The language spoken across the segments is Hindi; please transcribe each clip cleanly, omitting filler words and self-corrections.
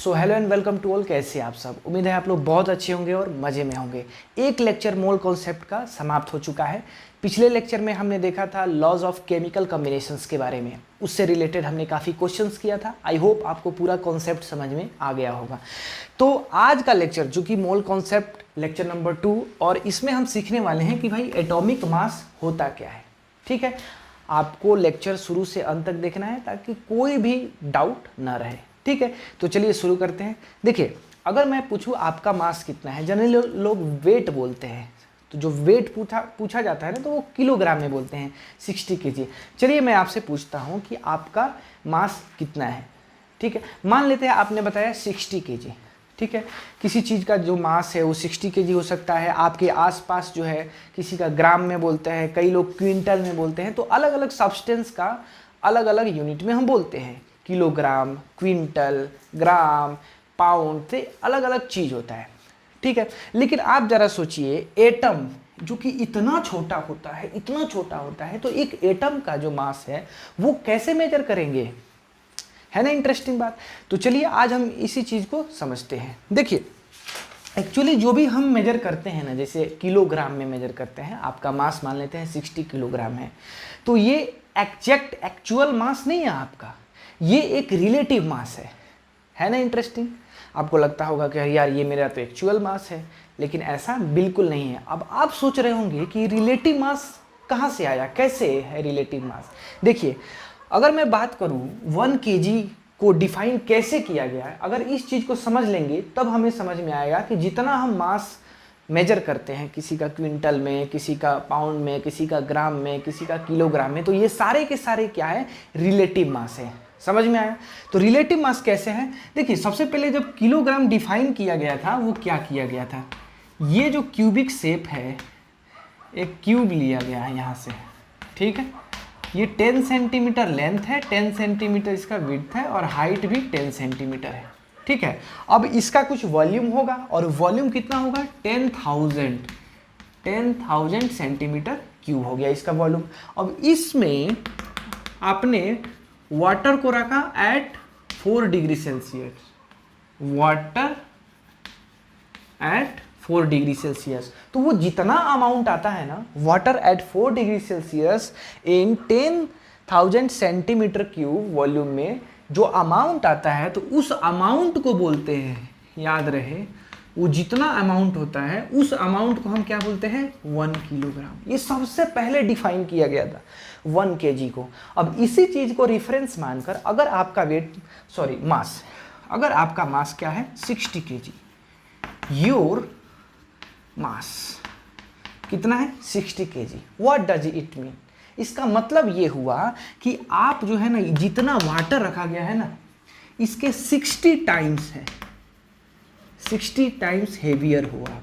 So hello and welcome to all. कैसे आप सब? उम्मीद है आप लोग बहुत अच्छे होंगे और मज़े में होंगे। एक लेक्चर मोल कॉन्सेप्ट का समाप्त हो चुका है। पिछले लेक्चर में हमने देखा था लॉज ऑफ केमिकल कॉम्बिनेशंस के बारे में, उससे रिलेटेड हमने काफ़ी क्वेश्चंस किया था। आई होप आपको पूरा कॉन्सेप्ट समझ में आ गया होगा। तो आज का लेक्चर जो कि मोल कॉन्सेप्ट लेक्चर नंबर 2, और इसमें हम सीखने वाले हैं कि भाई एटॉमिक मास होता क्या है। ठीक है, आपको लेक्चर शुरू से अंत तक देखना है ताकि कोई भी डाउट ना रहे। ठीक है, तो चलिए शुरू करते हैं। देखिए, अगर मैं पूछूं आपका मास कितना है, जनरली लोग वेट बोलते हैं, तो जो वेट पूछा जाता है ना, तो वो किलोग्राम में बोलते हैं, 60 kg। चलिए मैं आपसे पूछता हूं कि आपका मास कितना है। ठीक है, मान लेते हैं आपने बताया 60 kg। ठीक है, किसी चीज़ का जो मास है वो 60 kg हो सकता है। आपके आसपास जो है किसी का ग्राम में बोलते हैं, कई लोग क्विंटल में बोलते हैं। तो अलग अलग सब्सटेंस का अलग अलग यूनिट में हम बोलते हैं, किलोग्राम, क्विंटल, ग्राम, पाउंड से अलग अलग चीज़ होता है। ठीक है, लेकिन आप ज़रा सोचिए, एटम जो कि इतना छोटा होता है, इतना छोटा होता है, तो एक एटम का जो मास है वो कैसे मेजर करेंगे? है ना इंटरेस्टिंग बात। तो चलिए आज हम इसी चीज़ को समझते हैं। देखिए, एक्चुअली जो भी हम मेजर करते हैं ना, जैसे किलोग्राम में मेजर करते हैं, आपका मास मान लेते हैं 60 किलोग्राम है, तो ये एग्जैक्ट एक्चुअल मास नहीं है आपका, ये एक रिलेटिव मास है ना इंटरेस्टिंग। आपको लगता होगा कि यार ये मेरा तो एक्चुअल मास है, लेकिन ऐसा बिल्कुल नहीं है। अब आप सोच रहे होंगे कि रिलेटिव मास कहाँ से आया, कैसे है रिलेटिव मास। देखिए, अगर मैं बात करूं 1 kg को डिफाइन कैसे किया गया है, अगर इस चीज़ को समझ लेंगे तब हमें समझ में आएगा कि जितना हम मास मेजर करते हैं, किसी का क्विंटल में, किसी का पाउंड में, किसी का ग्राम में, किसी का किलोग्राम में, तो ये सारे के सारे क्या है, रिलेटिव मास है। समझ में आया? तो रिलेटिव मास कैसे है? देखिए, सबसे पहले जब किलोग्राम डिफाइन किया गया था, वो क्या किया गया था, ये जो क्यूबिक शेप है, एक क्यूब लिया गया है यहाँ से। ठीक है, ये 10 सेंटीमीटर लेंथ है, 10 सेंटीमीटर इसका विड्थ है, और हाइट भी 10 सेंटीमीटर है। ठीक है, अब इसका कुछ वॉल्यूम होगा, और वॉल्यूम कितना होगा, 10,000 सेंटीमीटर क्यूब हो गया इसका वॉल्यूम। अब इसमें आपने वाटर को रखा at 4 degree Celsius, water at 4 degree Celsius, तो वो जितना अमाउंट आता है ना, water at 4 degree Celsius in 10,000 centimetre cube volume में जो अमाउंट आता है, तो उस अमाउंट को बोलते हैं, याद रहे, वो जितना अमाउंट होता है उस अमाउंट को हम क्या बोलते हैं, 1 किलोग्राम। ये सबसे पहले डिफाइन किया गया था 1 kg को। अब इसी चीज को रिफरेंस मानकर अगर आपका मास, अगर आपका मास क्या है, 60 kg, योर मास कितना है, 60 kg। What does it mean? इसका मतलब ये हुआ कि आप जो है ना, जितना वाटर रखा गया है ना, इसके 60 टाइम्स है, 60 टाइम्स हेवियर हो आप।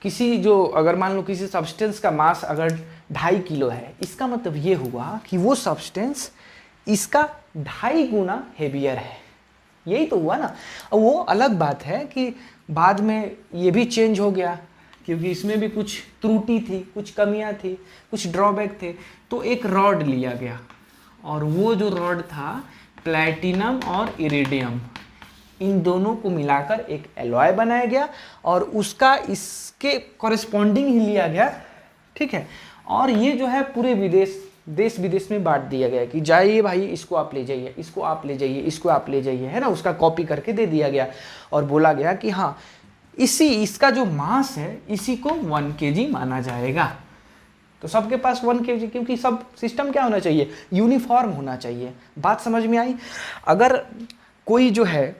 किसी जो, अगर मान लो किसी सब्सटेंस का मास अगर 2.5 किलो है, इसका मतलब ये हुआ कि वो सब्सटेंस इसका 2.5 गुना हेवियर है। यही तो हुआ ना। अब वो अलग बात है कि बाद में ये भी चेंज हो गया, क्योंकि इसमें भी कुछ त्रुटि थी, कुछ कमियां थी, कुछ ड्रॉबैक थे। तो एक रॉड लिया गया, और वो जो रॉड था प्लैटिनम और इरिडियम, इन दोनों को मिलाकर एक एलॉय बनाया गया, और उसका इसके कॉरेस्पॉन्डिंग ही लिया गया। ठीक है, और ये जो है पूरे देश विदेश में बांट दिया गया कि जाइए भाई, इसको आप ले जाइए, इसको आप ले जाइए, इसको आप ले जाइए, है ना। उसका कॉपी करके दे दिया गया, और बोला गया कि हाँ, इसका जो मास है, इसी को 1 kg माना जाएगा। तो सबके पास 1 kg, क्योंकि सब सिस्टम क्या होना चाहिए, यूनिफॉर्म होना चाहिए। बात समझ में आई? अगर कोई जो है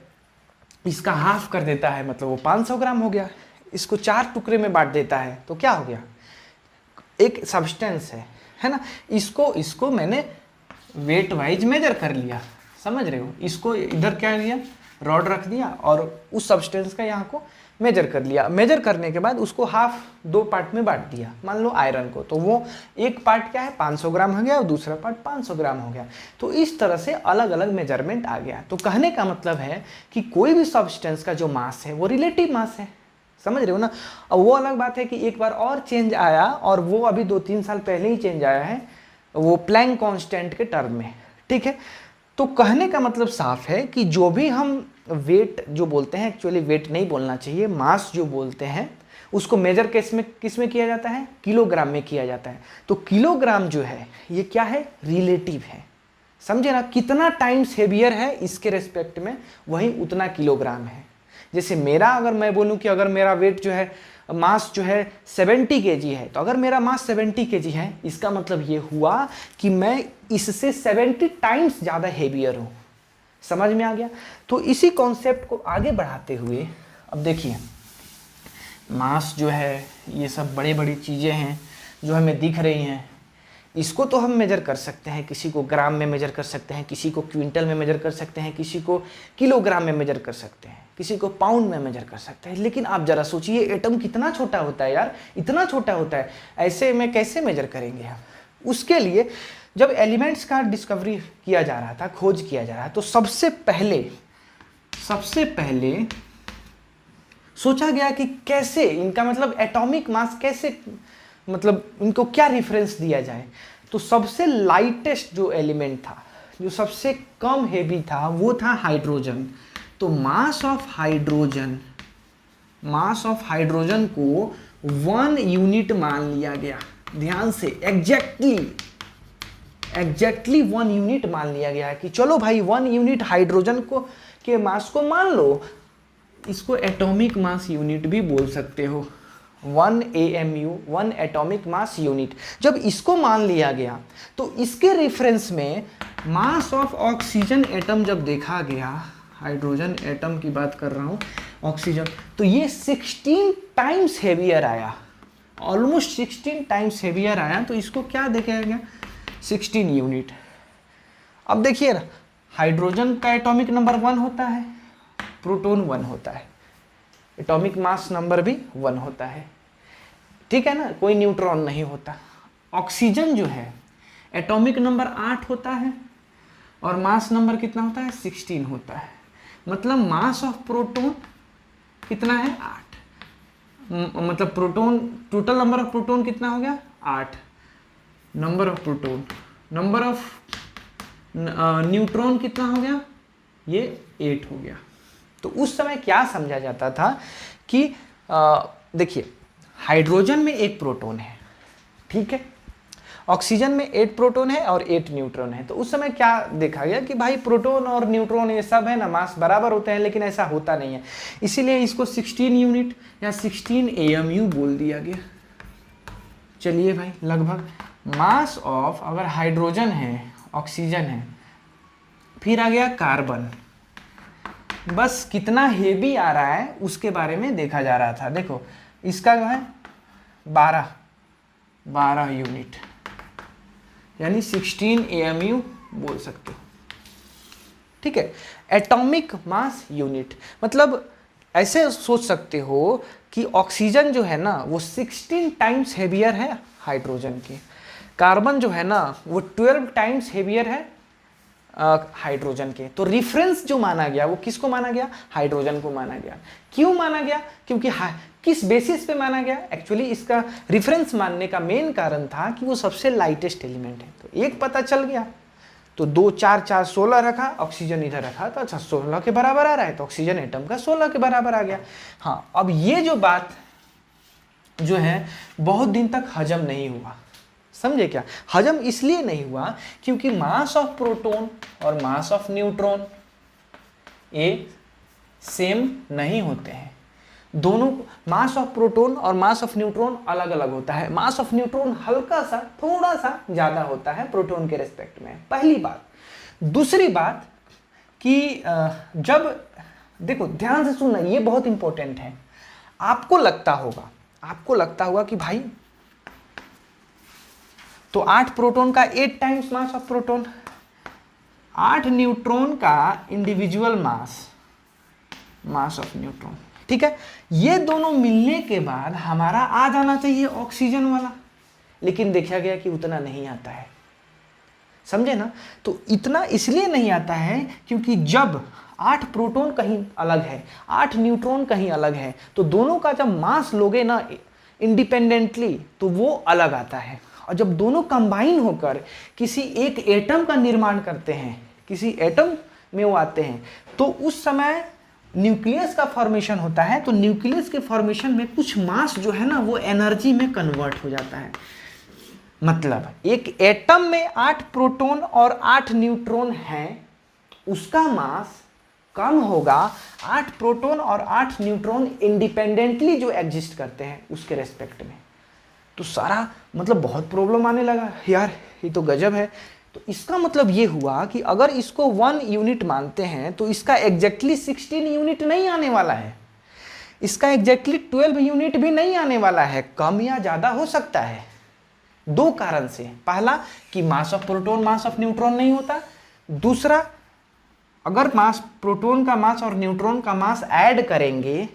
इसका हाफ कर देता है, मतलब वो 500 ग्राम हो गया, इसको 4 टुकड़े में बांट देता है, तो क्या हो गया, एक सब्सटेंस है ना। इसको मैंने वेट वाइज मेजर कर लिया, समझ रहे हो। इसको इधर क्या लिया, रॉड रख दिया, और उस सब्सटेंस का यहाँ को मेजर कर लिया। मेजर करने के बाद उसको हाफ 2 पार्ट में बांट दिया, मान लो आयरन को, तो वो एक पार्ट क्या है, 500 ग्राम हो गया, और दूसरा पार्ट 500 ग्राम हो गया। तो इस तरह से अलग अलग मेजरमेंट आ गया। तो कहने का मतलब है कि कोई भी सब्सटेंस का जो मास है वो रिलेटिव मास है, समझ रहे हो ना। अब वो अलग बात है कि एक बार और चेंज आया, और वो अभी 2-3 साल पहले ही चेंज आया है, वो प्लैंक कांस्टेंट के टर्म में। ठीक है, तो कहने का मतलब साफ है कि जो भी हम वेट जो बोलते हैं, एक्चुअली वेट नहीं बोलना चाहिए, मास जो बोलते हैं उसको मेजर किस में किया जाता है, किलोग्राम में किया जाता है। तो किलोग्राम जो है ये क्या है, रिलेटिव है, समझे ना, कितना टाइम्स हेवियर है इसके रेस्पेक्ट में वही उतना किलोग्राम है। जैसे मेरा अगर मैं बोलूं कि अगर मेरा वेट जो है, मास जो है 70 केजी है, तो अगर मेरा मास 70 केजी है इसका मतलब ये हुआ कि मैं इससे 70 टाइम्स ज़्यादा हेवियर हूँ। समझ में आ गया। तो इसी कॉन्सेप्ट को आगे बढ़ाते हुए अब देखिए, मास जो है ये सब बड़ी बड़ी चीज़ें हैं जो हमें दिख रही हैं, इसको तो हम मेजर कर सकते हैं, किसी को ग्राम में मेजर कर सकते हैं, किसी को क्विंटल में मेजर कर सकते हैं, किसी को किलोग्राम में मेजर कर सकते हैं, किसी को पाउंड में मेजर कर सकते हैं। लेकिन आप ज़रा सोचिए एटम कितना छोटा होता है यार, इतना छोटा होता है, ऐसे में कैसे मेजर करेंगे हम। उसके लिए जब एलिमेंट्स का डिस्कवरी किया जा रहा था, खोज किया जा रहा था, तो सबसे पहले सोचा गया कि कैसे इनका मतलब एटॉमिक मास कैसे, मतलब इनको क्या रेफरेंस दिया जाए। तो सबसे लाइटेस्ट जो एलिमेंट था, जो सबसे कम हेवी था, वो था हाइड्रोजन। तो मास ऑफ हाइड्रोजन को 1 यूनिट मान लिया गया। ध्यान से, एग्जैक्टली 1 यूनिट मान लिया गया है कि चलो भाई 1 यूनिट हाइड्रोजन को के मास को मान लो। इसको एटॉमिक मास यूनिट भी बोल सकते हो, 1 AMU, 1 एटॉमिक मास यूनिट। जब इसको मान लिया गया तो इसके रेफरेंस में मास ऑफ ऑक्सीजन एटम जब देखा गया, हाइड्रोजन एटम की बात कर रहा हूँ, ऑक्सीजन, तो ये 16 टाइम्स हेवियर आया, ऑलमोस्ट 16 टाइम्स हेवियर आया। तो इसको क्या देखा गया, 16 यूनिट। अब देखिए ना, हाइड्रोजन का एटॉमिक नंबर 1 होता है, प्रोटॉन 1 होता है, एटॉमिक मास नंबर भी 1 होता है, ठीक है ना, कोई न्यूट्रॉन नहीं होता। ऑक्सीजन जो है एटॉमिक नंबर 8 होता है और मास नंबर कितना होता है, 16 होता है। मतलब मास ऑफ प्रोटॉन कितना है, 8। मतलब proton, total number of proton कितना हो गया, 8। Number of proton, number of neutron कितना हो गया, ये 8 हो गया। तो उस समय क्या समझा जाता था कि देखिए, हाइड्रोजन में 1 प्रोटॉन है, ठीक है, ऑक्सीजन में 8 प्रोटॉन है और 8 न्यूट्रॉन है। तो उस समय क्या देखा गया कि भाई प्रोटॉन और न्यूट्रॉन ये सब है ना, मास बराबर होते हैं, लेकिन ऐसा होता नहीं है, इसीलिए इसको 16 यूनिट या 16 AMU बोल दिया गया। चलिए भाई, लगभग मास ऑफ, अगर हाइड्रोजन है, ऑक्सीजन है, फिर आ गया कार्बन, बस कितना हेवी आ रहा है उसके बारे में देखा जा रहा था। देखो इसका जो है 12 यूनिट, यानी 16 AMU बोल सकते हो, ठीक है। एटॉमिक मास यूनिट, मतलब ऐसे सोच सकते हो कि ऑक्सीजन जो है ना वो 16 टाइम्स हेवियर है हाइड्रोजन के, कार्बन जो है ना वो 12 टाइम्स हेवियर है हाइड्रोजन के। तो रिफरेंस जो माना गया वो किसको माना गया, हाइड्रोजन को माना गया। क्यों माना गया, क्योंकि किस बेसिस पे माना गया, एक्चुअली इसका रिफरेंस मानने का मेन कारण था कि वो सबसे लाइटेस्ट एलिमेंट है। तो एक पता चल गया, तो 2 4 4 16 रखा, ऑक्सीजन इधर रखा, तो अच्छा 16 के बराबर आ रहा है, तो ऑक्सीजन एटम का 16 के बराबर आ गया। हाँ, अब ये जो बात जो है बहुत दिन तक हजम नहीं हुआ, समझे क्या। हजम इसलिए नहीं हुआ क्योंकि मास ऑफ प्रोटॉन और मास ऑफ न्यूट्रॉन ये सेम नहीं होते हैं। दोनों मास ऑफ प्रोटॉन और मास ऑफ न्यूट्रॉन अलग अलग होता है। मास ऑफ न्यूट्रॉन हल्का सा, थोड़ा सा ज्यादा होता है प्रोटॉन के रेस्पेक्ट में, पहली बात। दूसरी बात कि जब देखो ध्यान से सुनना, ये बहुत इंपॉर्टेंट है। आपको लगता होगा कि भाई तो 8 प्रोटॉन का 8 times mass of proton, 8 neutron का इंडिविजुअल मास ऑफ न्यूट्रॉन, ठीक है। ये दोनों मिलने के बाद हमारा आ जाना चाहिए ऑक्सीजन वाला, लेकिन देखा गया कि उतना नहीं आता है, समझे ना। तो इतना इसलिए नहीं आता है क्योंकि जब 8 प्रोटॉन कहीं अलग है, 8 न्यूट्रॉन कहीं अलग है, तो दोनों का जब मास लोगे ना इंडिपेंडेंटली तो वो अलग आता है। और जब दोनों कंबाइन होकर किसी एक एटम का निर्माण करते हैं, किसी एटम में वो आते हैं, तो उस समय न्यूक्लियस का फॉर्मेशन होता है। तो न्यूक्लियस के फॉर्मेशन में कुछ मास जो है ना वो एनर्जी में कन्वर्ट हो जाता है। मतलब एक एटम में 8 प्रोटॉन और 8 न्यूट्रॉन हैं, उसका मास कम होगा 8 प्रोटॉन और 8 न्यूट्रॉन इंडिपेंडेंटली जो एग्जिस्ट करते हैं उसके रेस्पेक्ट में। तो सारा मतलब बहुत प्रॉब्लम आने लगा, यार ये तो गजब है। तो इसका मतलब ये हुआ कि अगर इसको 1 यूनिट मानते हैं तो इसका एग्जैक्टली 16 यूनिट नहीं आने वाला है, इसका एग्जैक्टली 12 यूनिट भी नहीं आने वाला है, कम या ज़्यादा हो सकता है। 2 कारण से, पहला कि मास of proton mass of neutron नहीं होता, दूसरा अगर मास प्रोटॉन का मास और न्यूट्रॉन का मास ऐड करेंगे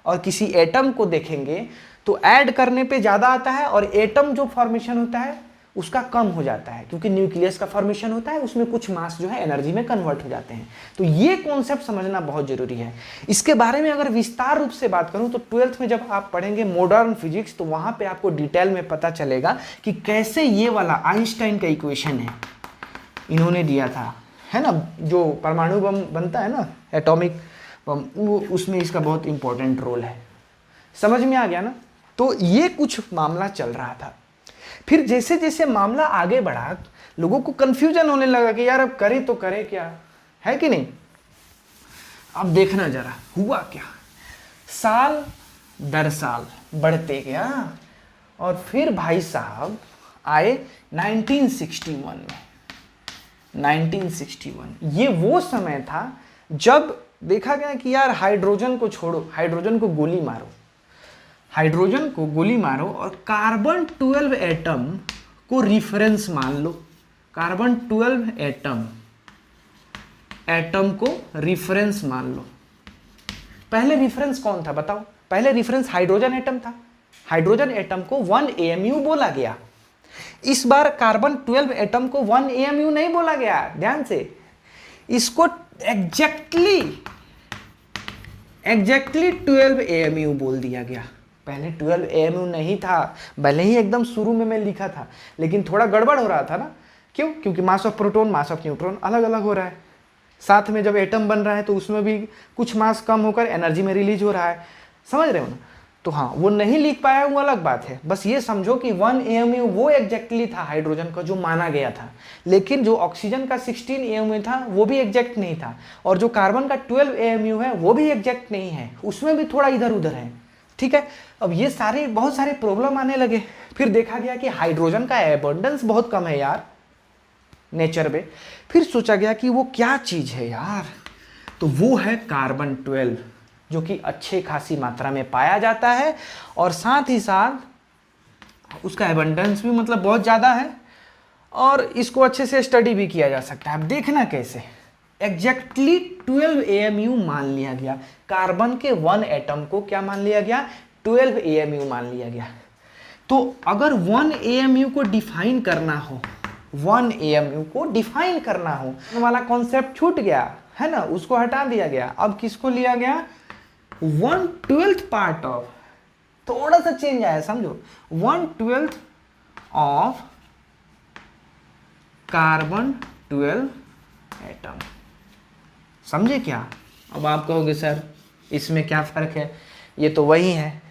और किसी एटम को देखेंगे तो ऐड करने पे ज़्यादा आता है और एटम जो फॉर्मेशन होता है उसका कम हो जाता है, क्योंकि न्यूक्लियस का फॉर्मेशन होता है उसमें कुछ मास जो है एनर्जी में कन्वर्ट हो जाते हैं। तो ये कॉन्सेप्ट समझना बहुत जरूरी है। इसके बारे में अगर विस्तार रूप से बात करूं तो 12th में जब आप पढ़ेंगे मॉडर्न फिजिक्स तो वहां पे आपको डिटेल में पता चलेगा कि कैसे ये वाला आइंस्टाइन का इक्वेशन है इन्होंने दिया था, है ना, जो परमाणु बम बनता है ना, एटॉमिक बम, वो उसमें इसका बहुत इंपॉर्टेंट रोल है। समझ में आ गया ना। तो ये कुछ मामला चल रहा था। फिर जैसे जैसे मामला आगे बढ़ा लोगों को कंफ्यूजन होने लगा कि यार अब करें तो करें क्या, है कि नहीं। अब देखना जरा हुआ क्या, साल दर साल बढ़ते गया और फिर भाई साहब आए 1961 में। 1961 ये वो समय था जब देखा गया कि यार हाइड्रोजन को छोड़ो, हाइड्रोजन को गोली मारो, हाइड्रोजन को गोली मारो और कार्बन 12 एटम को रिफरेंस मान लो। कार्बन 12 एटम को रिफरेंस मान लो। पहले रिफरेंस कौन था बताओ? पहले रिफरेंस हाइड्रोजन एटम था। हाइड्रोजन एटम को 1 AMU बोला गया। इस बार कार्बन 12 एटम को 1 AMU नहीं बोला गया, ध्यान से, इसको एग्जैक्टली 12 AMU बोल दिया गया। पहले 12 AMU नहीं था, भले ही एकदम शुरू में मैं लिखा था, लेकिन थोड़ा गड़बड़ हो रहा था ना। क्यों? क्योंकि मास of proton mass of neutron अलग अलग हो रहा है, साथ में जब एटम बन रहा है तो उसमें भी कुछ मास कम होकर एनर्जी में रिलीज हो रहा है, समझ रहे हो ना। तो हाँ, वो नहीं लिख पाया वो अलग बात है। बस ये समझो कि 1 AMU वो एग्जैक्टली था हाइड्रोजन का जो माना गया था, लेकिन जो ऑक्सीजन का 16 AMU था वो भी एग्जैक्ट नहीं था, और जो कार्बन का 12 AMU है वो भी एग्जैक्ट नहीं है, उसमें भी थोड़ा इधर उधर है। ठीक है, अब ये सारे बहुत सारे प्रॉब्लम आने लगे। फिर देखा गया कि हाइड्रोजन का एबंडेंस बहुत कम है यार नेचर में। फिर सोचा गया कि वो क्या चीज है यार, तो वो है कार्बन 12, जो कि अच्छे खासी मात्रा में पाया जाता है और साथ ही साथ उसका एबंडेंस भी मतलब बहुत ज़्यादा है, और इसको अच्छे से स्टडी भी किया जा सकता है। अब देखना कैसे, एग्जैक्टली 12 AMU मान लिया गया। कार्बन के 1 एटम को क्या मान लिया गया? 12 AMU मान लिया गया। तो अगर 1 AMU को डिफाइन करना हो, 1 AMU को डिफाइन करना हो, वाला कॉन्सेप्ट छूट गया है ना, उसको हटा दिया गया। अब किसको लिया गया? 1/12 पार्ट ऑफ, थोड़ा सा चेंज आया समझो, 1/12 ऑफ कार्बन 12 एटम। समझे क्या? अब आप कहोगे सर इसमें क्या फर्क है, ये तो वही है।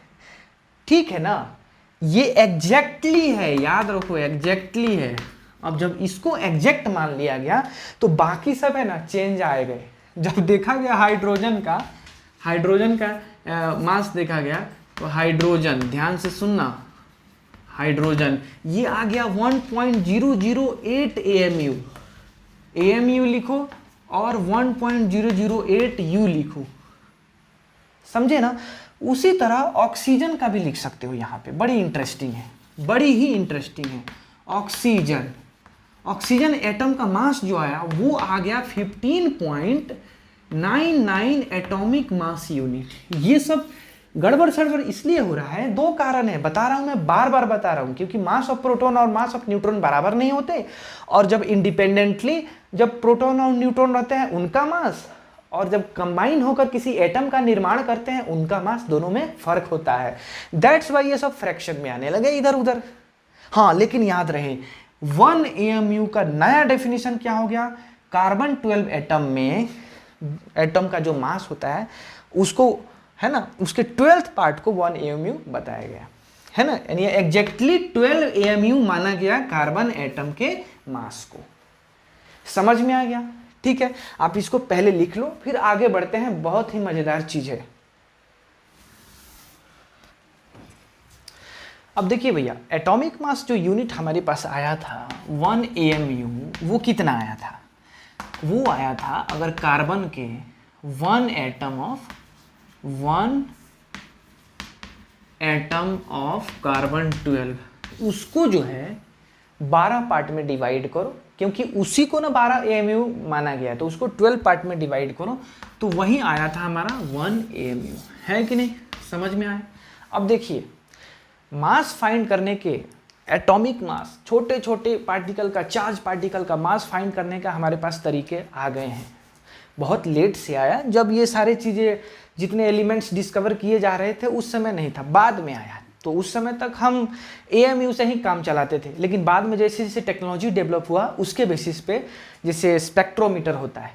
ठीक है ना, ये एग्जैक्टली है, याद रखो एग्जैक्टली है। अब जब इसको एग्जैक्ट मान लिया गया तो बाकी सब है ना चेंज आए गए। जब देखा गया हाइड्रोजन का मास देखा गया, तो हाइड्रोजन, ध्यान से सुनना, हाइड्रोजन ये आ गया 1.008 AMU। AMU लिखो और 1.008 U लिखो, समझे ना। उसी तरह ऑक्सीजन का भी लिख सकते हो यहाँ पे, बड़ी इंटरेस्टिंग है, बड़ी ही इंटरेस्टिंग है। ऑक्सीजन एटम का मास जो आया वो आ गया 15.99 एटॉमिक मास यूनिट। ये सब गड़बड़ सड़बड़ इसलिए हो रहा है, 2 कारण है, बता रहा हूं मैं, बार बार बता रहा हूं, क्योंकि मास ऑफ प्रोटॉन और मास ऑफ न्यूट्रॉन बराबर नहीं होते, और जब इंडिपेंडेंटली जब प्रोटॉन और न्यूट्रॉन रहते हैं उनका मास, और जब कंबाइन होकर किसी एटम का निर्माण करते हैं उनका मास, दोनों में फर्क होता है। दैट्स वाई ये सब फ्रैक्शन में आने लगे इधर उधर। हाँ, लेकिन याद रहे 1 AMU का नया डेफिनेशन क्या हो गया कार्बन 12 एटम में एटम का जो मास होता है उसको, है ना, उसके 12th पार्ट को 1 AMU बताया गया है ना, यानी एग्जैक्टली 12 AMU माना गया कार्बन एटम के मास को। समझ में आ गया? ठीक है, आप इसको पहले लिख लो, फिर आगे बढ़ते हैं। बहुत ही मजेदार चीज है। अब देखिए भैया, एटॉमिक मास जो यूनिट हमारे पास आया था 1 AMU, वो कितना आया था? वो आया था, अगर कार्बन के 1 एटम ऑफ कार्बन 12, उसको जो है 12 पार्ट में डिवाइड करो, क्योंकि उसी को ना 12 AMU माना गया है, तो उसको 12 पार्ट में डिवाइड करो, तो वही आया था हमारा 1 AMU। है कि नहीं? समझ में आया? अब देखिए, मास फाइंड करने के, एटॉमिक मास, छोटे छोटे पार्टिकल का, चार्ज पार्टिकल का मास फाइंड करने का हमारे पास तरीके आ गए हैं। बहुत लेट से आया, जब ये सारे चीज़ें, जितने एलिमेंट्स डिस्कवर किए जा रहे थे उस समय नहीं था, बाद में आया। तो उस समय तक हम AMU से ही काम चलाते थे, लेकिन बाद में जैसे जैसे टेक्नोलॉजी डेवलप हुआ उसके बेसिस पे, जैसे स्पेक्ट्रोमीटर होता है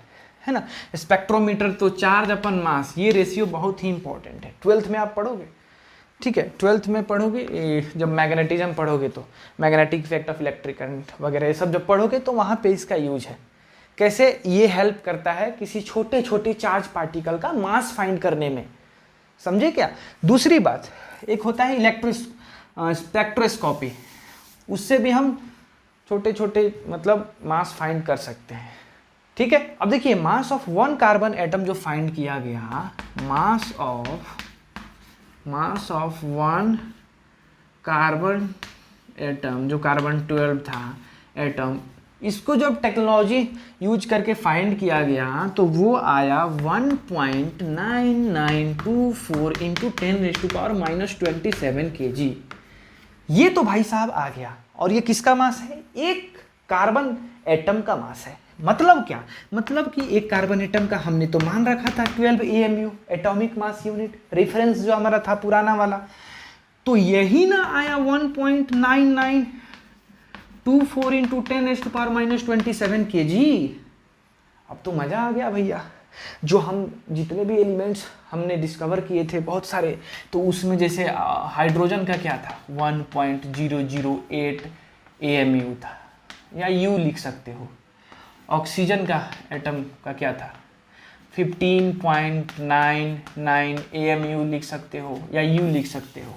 ना, स्पेक्ट्रोमीटर तो चार्ज अपन मास, ये रेशियो बहुत ही इंपॉर्टेंट है। 12th में आप पढ़ोगे, ठीक है, 12th में पढ़ोगे, जब मैग्नेटिज्म पढ़ोगे तो magnetic effect of electric current वगैरह ये सब जब पढ़ोगे तो वहाँ पे इसका यूज है। कैसे ये हेल्प करता है किसी छोटे छोटे चार्ज पार्टिकल का मास फाइंड करने में, समझे क्या? दूसरी बात, एक होता है स्पेक्ट्रोस्कोपी, उससे भी हम छोटे छोटे मतलब मास फाइंड कर सकते हैं। ठीक है, अब देखिए, मास ऑफ 1 कार्बन एटम जो फाइंड किया गया, मास ऑफ 1 कार्बन एटम, जो कार्बन 12 था एटम, इसको जब टेक्नोलॉजी यूज करके फाइंड किया गया तो वो आया 1.9924 इंटू 10⁻⁻27 kg। ये तो भाई साहब आ गया, और ये किसका मास है? एक कार्बन एटम का मास है। मतलब क्या? मतलब कि एक कार्बन एटम का हमने तो मान रखा था 12 AMU, atomic mass unit, reference जो हमारा था पुराना वाला, तो यही ना आया 1.9924 इंटू 10⁻⁻27 kg। अब तो मजा आ गया भैया। जो हम जितने भी एलिमेंट्स हमने डिस्कवर किए थे बहुत सारे, तो उसमें जैसे हाइड्रोजन का क्या था 1.008 AMU था, या U लिख सकते हो। ऑक्सीजन का एटम का क्या था 15.99 AMU लिख सकते हो, या U लिख सकते हो।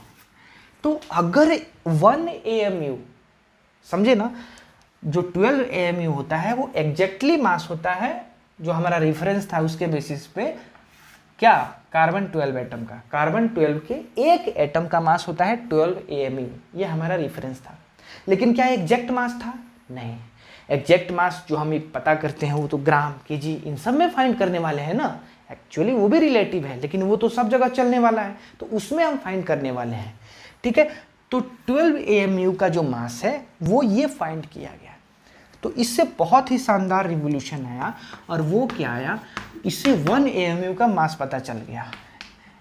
तो अगर 1 AMU, समझे ना, जो 12 AMU होता है वो एग्जैक्टली मास होता है जो हमारा रेफरेंस था, उसके बेसिस पे क्या, कार्बन 12 एटम का, कार्बन 12 के एक एटम का मास होता है 12 AMU, ये हमारा रेफरेंस था। लेकिन क्या एग्जैक्ट मास था? नहीं। एग्जैक्ट मास जो हम पता करते हैं वो तो ग्राम, केजी, इन सब में फाइंड करने वाले हैं ना। एक्चुअली वो भी रिलेटिव है, लेकिन वो तो सब जगह चलने वाला है, तो उसमें हम फाइंड करने वाले हैं। ठीक है, तो 12 AMU का जो मास है वो ये फाइंड किया गया। तो इससे बहुत ही शानदार रिवोल्यूशन आया, और वो क्या आया, इससे 1 AMU का मास पता चल गया।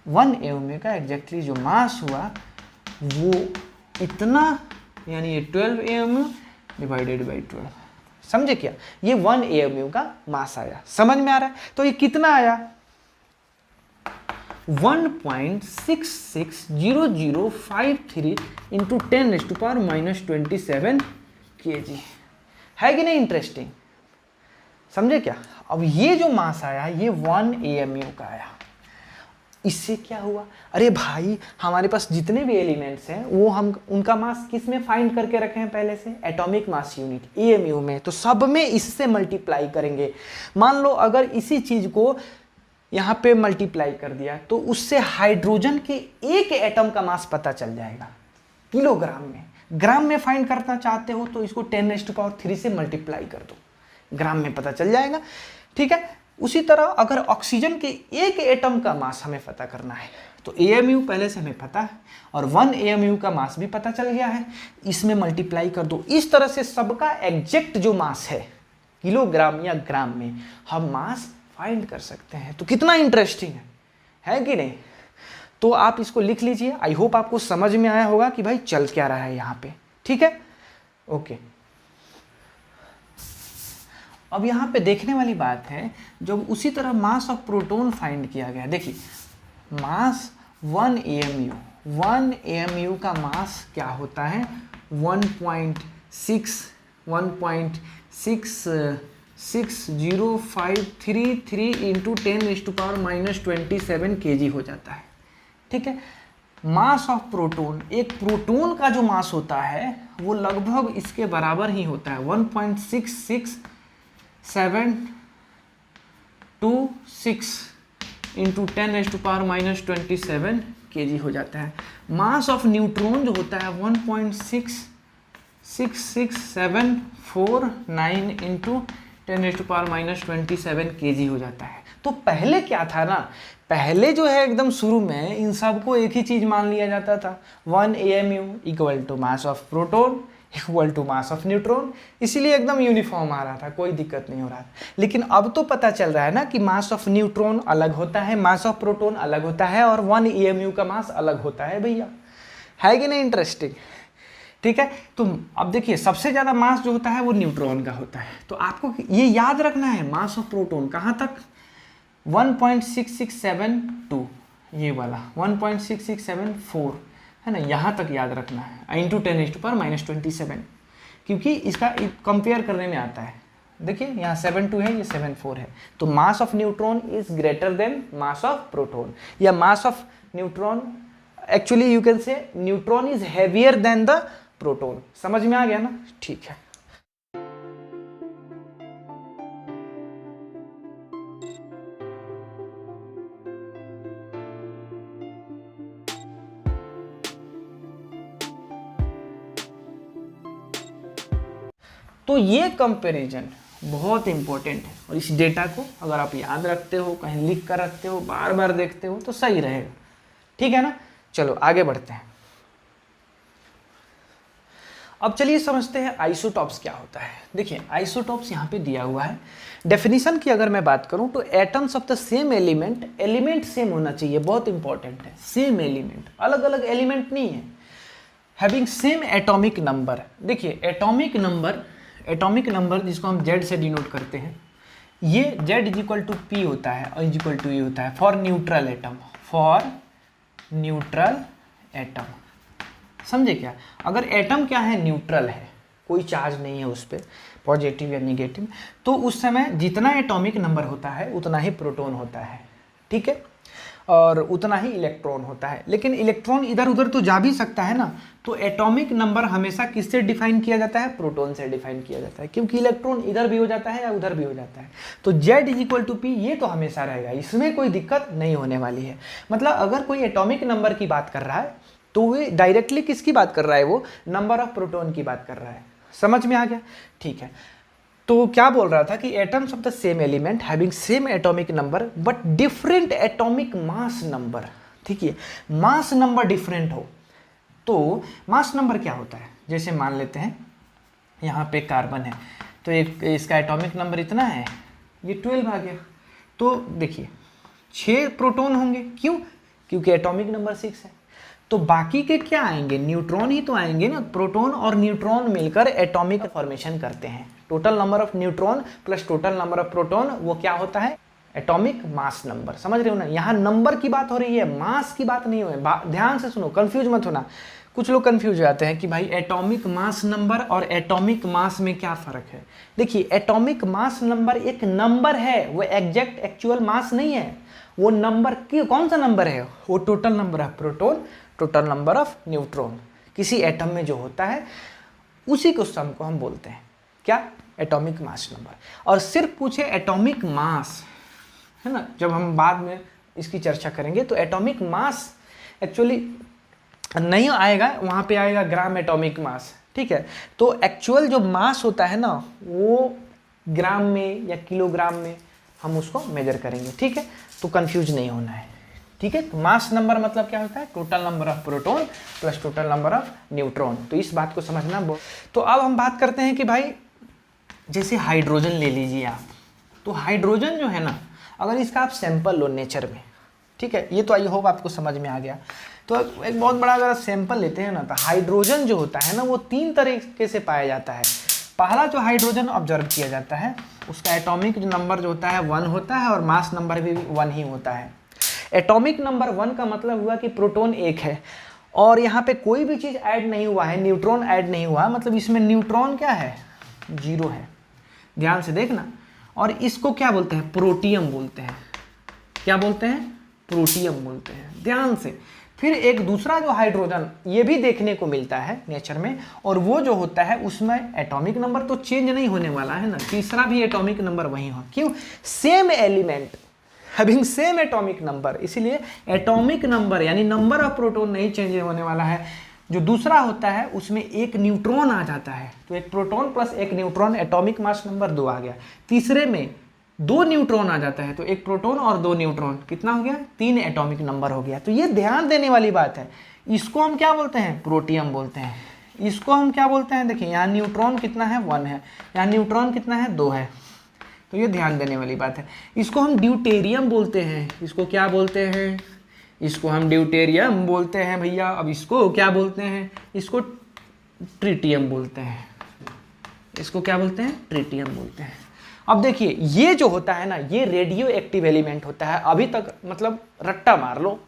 1 AMU का एग्जैक्टली जो मास हुआ वो इतना, यानी ये 12 AMU डिवाइडेड बाई 12, समझे क्या? ये 1 AMU का मास आया। समझ में आ रहा है? तो ये कितना आया 1.660053 इंटू 10⁻⁻27 kg। है कि नहीं इंटरेस्टिंग? समझे क्या? अब ये जो मास आया ये 1 AMU का आया। इससे क्या हुआ? अरे भाई, हमारे पास जितने भी एलिमेंट्स हैं वो हम उनका मास किस में फाइंड करके रखे हैं पहले से? एटॉमिक मास यूनिट AMU में। तो सब में इससे मल्टीप्लाई करेंगे। मान लो अगर इसी चीज को यहाँ पे मल्टीप्लाई कर दिया तो उससे हाइड्रोजन के एक एटम का मास पता चल जाएगा किलोग्राम में। ग्राम में फाइंड करना चाहते हो तो इसको 10⁻³ से मल्टीप्लाई कर दो, ग्राम में पता चल जाएगा। ठीक है, उसी तरह अगर ऑक्सीजन के एक एटम का मास हमें पता करना है तो AMU पहले से हमें पता है, और 1 AMU का मास भी पता चल गया है, इसमें मल्टीप्लाई कर दो। इस तरह से सबका एग्जैक्ट जो मास है किलोग्राम या ग्राम में हम मास फाइंड कर सकते हैं। तो कितना इंटरेस्टिंग है कि नहीं? तो आप इसको लिख लीजिए। आई होप आपको समझ में आया होगा कि भाई चल क्या रहा है यहाँ पे। ठीक है, ओके। अब यहाँ पे देखने वाली बात है, जब उसी तरह मास ऑफ प्रोटॉन फाइंड किया गया, देखिए मास 1 AMU, 1 AMU का मास क्या होता है 1.66053 इंटू 10⁻⁻27 kg हो जाता है। ठीक है, मास ऑफ प्रोटॉन, एक प्रोटॉन का जो मास होता है वो लगभग इसके बराबर ही होता है 1.66726 इंटू 10⁻⁻27 kg हो जाता है। मास ऑफ न्यूट्रॉन जो होता है 1.66749 इंटू 10⁻⁻27 kg हो जाता है। तो पहले क्या था ना, पहले जो है एकदम शुरू में इन सबको एक ही चीज मान लिया जाता था, 1 AMU equal to mass of proton equal to mass of neutron, इसीलिए एकदम यूनिफॉर्म आ रहा था, कोई दिक्कत नहीं हो रहा था। लेकिन अब तो पता चल रहा है ना कि मास ऑफ न्यूट्रॉन अलग होता है, मास ऑफ प्रोटॉन अलग होता है और 1 AMU का मास अलग होता है भैया, है कि नहीं इंटरेस्टिंग। ठीक है, तो अब देखिए सबसे ज़्यादा मास जो होता है वो न्यूट्रॉन का होता है, तो आपको ये याद रखना है मास ऑफ प्रोटॉन कहाँ तक 1.6672, ये वाला 1.6674 है ना, यहाँ तक याद रखना है इंटू 10⁻⁻27, क्योंकि इसका कंपेयर करने में आता है। देखिए यहाँ 72 है, ये 74 है, तो mass of neutron is greater than mass of proton, या mass of neutron, actually you can say neutron is heavier than the proton. समझ में आ गया ना, ठीक है। तो ये कंपैरिजन बहुत इंपॉर्टेंट है, और इस डेटा को अगर आप याद रखते हो, कहीं लिख कर रखते हो, बार बार देखते हो तो सही रहेगा। ठीक है ना, चलो आगे बढ़ते हैं। अब चलिए समझते हैं आइसोटॉप्स क्या होता है। देखिए आइसोटॉप्स यहाँ पे दिया हुआ है। डेफिनेशन की अगर मैं बात करूँ तो atoms of the same element, element same होना चाहिए, बहुत इंपॉर्टेंट है, सेम एलिमेंट, अलग अलग एलिमेंट नहीं है, हैविंग सेम एटॉमिक नंबर। देखिए एटॉमिक नंबर जिसको हम Z से डिनोट करते हैं, ये Z is equal to P होता है और इज इक्वल टू E होता है for neutral atom, for neutral atom. समझे क्या, अगर एटम क्या है, न्यूट्रल है, कोई चार्ज नहीं है उस पर, पॉजिटिव या निगेटिव, तो उस समय जितना एटॉमिक नंबर होता है उतना ही प्रोटॉन होता है। ठीक है, और उतना ही इलेक्ट्रॉन होता है। लेकिन इलेक्ट्रॉन इधर उधर तो जा भी सकता है ना, तो एटॉमिक नंबर हमेशा किससे डिफाइन किया जाता है, प्रोटॉन से डिफाइन किया जाता है, क्योंकि इलेक्ट्रॉन इधर भी हो जाता है या उधर भी हो जाता है। तो Z is equal to P, ये तो हमेशा रहेगा, इसमें कोई दिक्कत नहीं होने वाली है। मतलब अगर कोई एटॉमिक नंबर की बात कर रहा है तो वो डायरेक्टली किसकी बात कर रहा है, वो नंबर ऑफ प्रोटॉन की बात कर रहा है। समझ में आ गया, ठीक है। तो क्या बोल रहा था कि atoms of the same element having same atomic number but different atomic mass number. ठीक है, मास नंबर डिफरेंट हो तो मास नंबर क्या होता है, जैसे मान लेते हैं यहाँ पे कार्बन है, तो एक इसका एटॉमिक नंबर इतना है, ये 12 आ गया, तो देखिए 6 प्रोटॉन होंगे, क्यों, क्योंकि एटॉमिक नंबर 6 है। तो बाकी के क्या आएंगे, न्यूट्रॉन ही तो आएंगे ना, प्रोटॉन और न्यूट्रॉन मिलकर एटॉमिक फॉर्मेशन करते हैं। Total number of neutron plus total number of proton, वो क्या होता है, एटॉमिक मास नंबर। समझ रहे हो ना, यहाँ नंबर की बात हो रही है, मास की बात नहीं हो रही। ध्यान से सुनो, कंफ्यूज मत होना। कुछ लोग कंफ्यूज हो जाते हैं कि भाई एटॉमिक मास नंबर और एटॉमिक मास में क्या फ़र्क है। देखिए एटॉमिक मास नंबर एक नंबर है, वो एग्जैक्ट एक्चुअल मास नहीं है। वो नंबर कौन सा नंबर है, वो total number of proton, total number of neutron किसी एटम में जो होता है, उसी को सम को हम बोलते हैं क्या, एटॉमिक मास नंबर। और सिर्फ पूछे एटॉमिक मास, है ना, जब हम बाद में इसकी चर्चा करेंगे तो एटॉमिक मास एक्चुअली नहीं आएगा, वहाँ पे आएगा ग्राम एटॉमिक मास। ठीक है, तो एक्चुअल जो मास होता है ना, वो ग्राम में या किलोग्राम में हम उसको मेजर करेंगे। ठीक है, तो कंफ्यूज नहीं होना है। ठीक है, तो मास नंबर मतलब क्या होता है, total number of proton plus total number of neutron. तो इस बात को समझना। तो अब हम बात करते हैं कि भाई जैसे हाइड्रोजन ले लीजिए आप, तो हाइड्रोजन जो है ना, अगर इसका आप सैंपल लो नेचर में, ठीक है, ये तो आई होप आपको समझ में आ गया। तो एक बहुत बड़ा अगर सैंपल लेते हैं ना, तो हाइड्रोजन जो होता है ना, वो 3 तरीके से पाया जाता है। पहला जो हाइड्रोजन ऑब्जर्व किया जाता है उसका एटॉमिक नंबर जो होता है 1 होता है और मास नंबर भी 1 ही होता है। एटॉमिक नंबर 1 का मतलब हुआ कि प्रोटॉन 1 है और यहाँ पे कोई भी चीज़ ऐड नहीं हुआ है, न्यूट्रॉन ऐड नहीं हुआ, मतलब इसमें न्यूट्रॉन क्या है, 0 है। ध्यान से देखना। और इसको क्या बोलते हैं, प्रोटियम बोलते हैं। क्या बोलते हैं, प्रोटियम बोलते हैं। ध्यान से। फिर एक दूसरा जो हाइड्रोजन ये भी देखने को मिलता है नेचर में, और वो जो होता है उसमें एटॉमिक नंबर तो चेंज नहीं होने वाला है ना, तीसरा भी एटॉमिक नंबर वही हो। क्यों, same element having same atomic number, इसीलिए एटॉमिक नंबर यानी नंबर ऑफ प्रोटॉन नहीं चेंज होने वाला है। जो दूसरा होता है उसमें एक न्यूट्रॉन आ जाता है, तो एक प्रोटॉन प्लस एक न्यूट्रॉन, एटॉमिक मास नंबर 2 आ गया। तीसरे में 2 न्यूट्रॉन आ जाता है, तो एक प्रोटॉन और 2 न्यूट्रॉन, कितना हो गया, 3 एटॉमिक नंबर हो गया। तो ये ध्यान देने वाली बात है। इसको हम क्या बोलते हैं, प्रोटियम बोलते हैं। इसको हम क्या बोलते हैं, देखिए यहाँ न्यूट्रॉन कितना है, 1 है, यहाँ न्यूट्रॉन कितना है, 2 है। तो ये ध्यान देने वाली बात है। इसको हम ड्यूटेरियम बोलते हैं। इसको क्या बोलते हैं, इसको हम ड्यूटेरियम बोलते हैं भैया। अब इसको क्या बोलते हैं, इसको ट्रिटियम बोलते हैं। इसको क्या बोलते हैं, ट्रिटियम बोलते हैं। अब देखिए ये जो होता है ना, ये रेडियो एक्टिव एलिमेंट होता है। अभी तक मतलब रट्टा मार लो,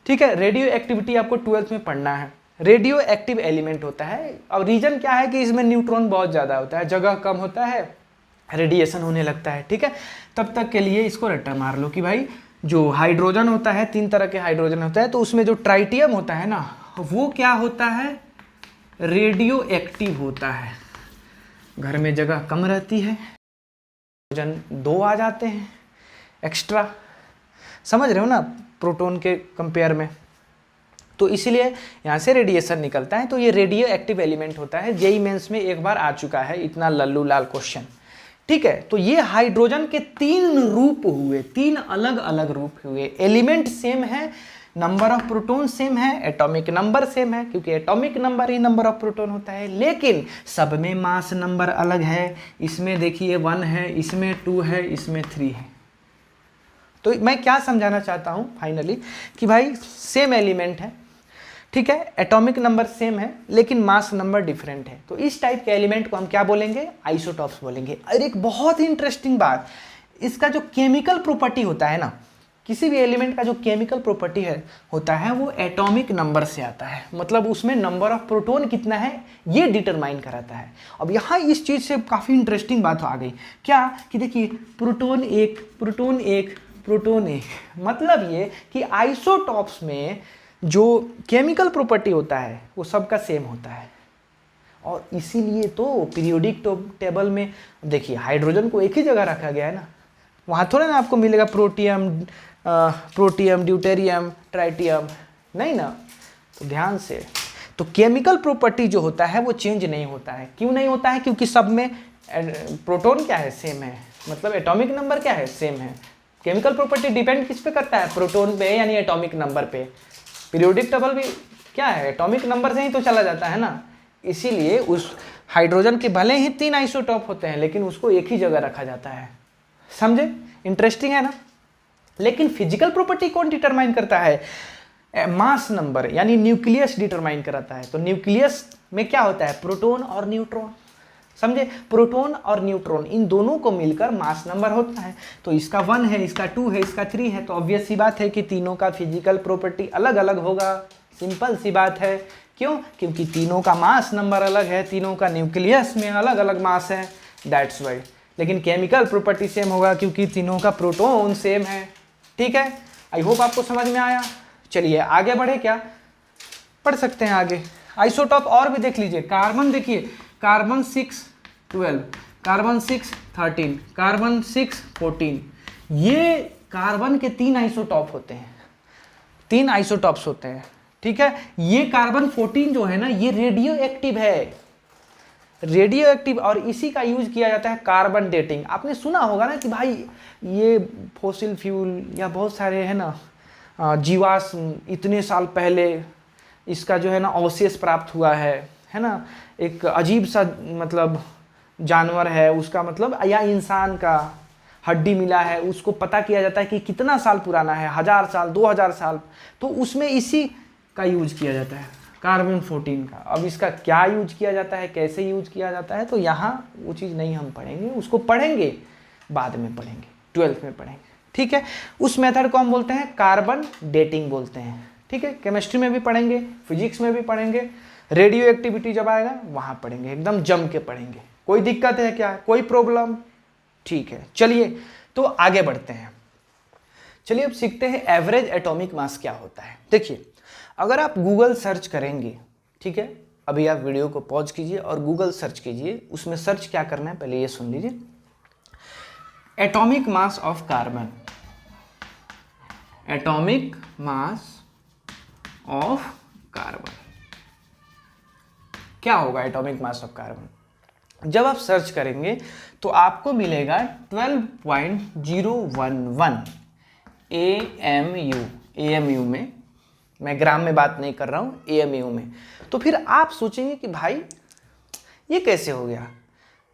ठीक है। रेडियो एक्टिविटी आपको 12th में पढ़ना है। रेडियो एक्टिव एलिमेंट होता है। अब रीजन क्या है कि इसमें न्यूट्रॉन बहुत ज़्यादा होता है, जगह कम होता है, रेडिएशन होने लगता है, ठीक है। तब तक के लिए इसको रट्टा मार लो कि भाई जो हाइड्रोजन होता है, 3 तरह के हाइड्रोजन होता है, तो उसमें जो ट्राइटियम होता है ना, वो क्या होता है, रेडियो एक्टिव होता है। घर में जगह कम रहती है, हाइड्रोजन 2 आ जाते हैं एक्स्ट्रा, समझ रहे हो ना, प्रोटॉन के कंपेयर में। तो इसीलिए यहाँ से रेडिएशन निकलता है। तो ये रेडियो एक्टिव एलिमेंट होता है। जेईई मेंस में एक बार आ चुका है इतना लल्लू लाल क्वेश्चन, ठीक है। तो ये हाइड्रोजन के 3 रूप हुए, 3 अलग अलग रूप हुए। एलिमेंट सेम है, नंबर ऑफ प्रोटॉन सेम है, एटॉमिक नंबर सेम है, क्योंकि atomic number he number of proton होता है, लेकिन सब में मास नंबर अलग है। इसमें देखिए 1 है, इसमें 2 है, इसमें 3 है। तो मैं क्या समझाना चाहता हूँ फाइनली कि भाई सेम एलिमेंट है, ठीक है, एटॉमिक नंबर सेम है, लेकिन मास नंबर डिफरेंट है। तो इस टाइप के एलिमेंट को हम क्या बोलेंगे, आइसोटॉप्स बोलेंगे। और एक बहुत ही इंटरेस्टिंग बात, इसका जो केमिकल प्रॉपर्टी होता है ना, किसी भी एलिमेंट का जो केमिकल प्रॉपर्टी है होता है वो एटॉमिक नंबर से आता है। मतलब उसमें नंबर ऑफ प्रोटॉन कितना है ये डिटरमाइन कराता है। अब यहाँ इस चीज़ से काफ़ी इंटरेस्टिंग बात आ गई, क्या कि देखिए प्रोटॉन 1 प्रोटॉन 1 प्रोटॉन 1, मतलब ये कि आइसोटॉप्स में जो केमिकल प्रॉपर्टी होता है वो सबका सेम होता है। और इसीलिए तो पीरियोडिक टेबल में देखिए हाइड्रोजन को एक ही जगह रखा गया है ना, वहाँ थोड़ा ना आपको मिलेगा प्रोटियम, ड्यूटेरियम, ट्राइटियम, नहीं ना। तो ध्यान से, तो केमिकल प्रॉपर्टी जो होता है वो चेंज नहीं होता है। क्यों नहीं होता है, क्योंकि सब में प्रोटॉन क्या है, सेम है, मतलब एटॉमिक नंबर क्या है, सेम है। केमिकल प्रॉपर्टी डिपेंड किस पे करता है, प्रोटॉन पे, यानी एटॉमिक नंबर पे। पीरियोडिक टेबल भी क्या है, एटॉमिक नंबर से ही तो चला जाता है ना। इसीलिए उस हाइड्रोजन के भले ही 3 आइसोटॉप होते हैं, लेकिन उसको एक ही जगह रखा जाता है। समझे, इंटरेस्टिंग है ना। लेकिन फिजिकल प्रॉपर्टी कौन डिटरमाइन करता है, मास नंबर यानी न्यूक्लियस डिटरमाइन कराता है। तो न्यूक्लियस में क्या होता है, प्रोटॉन और न्यूट्रॉन, समझे, प्रोटॉन और न्यूट्रॉन इन दोनों को मिलकर मास नंबर होता है। तो इसका 1 है, इसका 2 है, इसका 3 है। तो ऑब्वियस सी बात है कि तीनों का फिजिकल प्रॉपर्टी अलग अलग होगा। सिंपल सी बात है, क्यों, क्योंकि तीनों का मास नंबर अलग है, तीनों का न्यूक्लियस में अलग अलग मास है, दैट्स वाई। लेकिन केमिकल प्रॉपर्टी सेम होगा क्योंकि तीनों का प्रोटॉन सेम है, ठीक है। आई होप आपको समझ में आया। चलिए आगे बढ़े, क्या पढ़ सकते हैं आगे। आइसोटॉप और भी देख लीजिए। कार्बन देखिए, कार्बन 6 12, कार्बन 6 13, कार्बन 6 14। ये कार्बन के 3 आइसोटॉप होते हैं, 3 आइसोटॉप्स होते हैं, ठीक है। ये कार्बन 14 जो है ना, ये रेडियो एक्टिव है, रेडियो एक्टिव, और इसी का यूज किया जाता है कार्बन डेटिंग। आपने सुना होगा ना कि भाई ये फॉसिल फ्यूल या बहुत सारे है ना जीवाश्म इतने साल पहले इसका जो है ना अवशेष प्राप्त हुआ है ना, एक अजीब सा मतलब जानवर है उसका, मतलब या इंसान का हड्डी मिला है, उसको पता किया जाता है कि कितना साल पुराना है, 1000 साल 2000 साल, तो उसमें इसी का यूज किया जाता है। कार्बन 14 का। अब इसका क्या यूज किया जाता है, कैसे यूज किया जाता है, तो यहाँ वो चीज़ नहीं हम पढ़ेंगे, उसको पढ़ेंगे बाद में पढ़ेंगे, 12th में पढ़ेंगे, ठीक है। उस मेथड को हम बोलते हैं कार्बन डेटिंग बोलते हैं, ठीक है। केमिस्ट्री में भी पढ़ेंगे, फिजिक्स में भी पढ़ेंगे, रेडियो एक्टिविटी जब आएगा वहाँ पढ़ेंगे, एकदम जम के पढ़ेंगे। कोई दिक्कत है क्या, कोई प्रॉब्लम? ठीक है, चलिए तो आगे बढ़ते हैं। चलिए अब सीखते हैं एवरेज एटॉमिक मास क्या होता है। देखिए, अगर आप गूगल सर्च करेंगे, ठीक है, अभी आप वीडियो को पॉज कीजिए और गूगल सर्च कीजिए। उसमें सर्च क्या करना है पहले ये सुन लीजिए, atomic mass of carbon, atomic mass of carbon. क्या होगा एटॉमिक मास ऑफ कार्बन? जब आप सर्च करेंगे तो आपको मिलेगा 12.011 AMU। AMU में, मैं ग्राम में बात नहीं कर रहा हूँ, AMU में। तो फिर आप सोचेंगे कि भाई ये कैसे हो गया?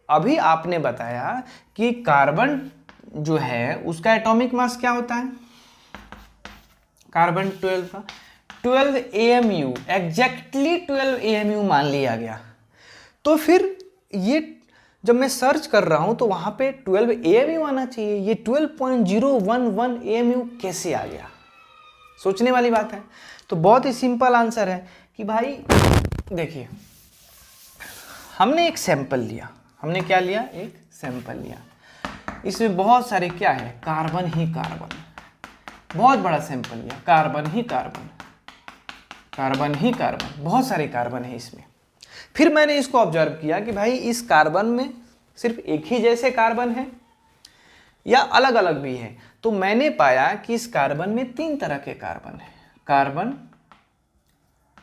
अभी आपने बताया कि कार्बन जो है उसका एटॉमिक मास क्या होता है, कार्बन 12 का 12 AMU, एग्जैक्टली 12 AMU मान लिया गया। तो फिर ये जब मैं सर्च कर रहा हूं तो वहां पे 12 AMU आना चाहिए, ये 12.011 AMU कैसे आ गया? सोचने वाली बात है। तो बहुत ही सिंपल आंसर है कि भाई देखिए, हमने एक सैंपल लिया, हमने क्या लिया, एक सैंपल लिया, इसमें बहुत सारे क्या है, कार्बन ही कार्बन, बहुत बड़ा सैंपल लिया, कार्बन ही कार्बन, कार्बन ही कार्बन, बहुत सारे कार्बन है इसमें। फिर मैंने इसको ऑब्जर्व किया कि भाई इस कार्बन में सिर्फ एक ही जैसे कार्बन है या अलग अलग भी है। तो मैंने पाया कि इस कार्बन में 3 तरह के कार्बन है। कार्बन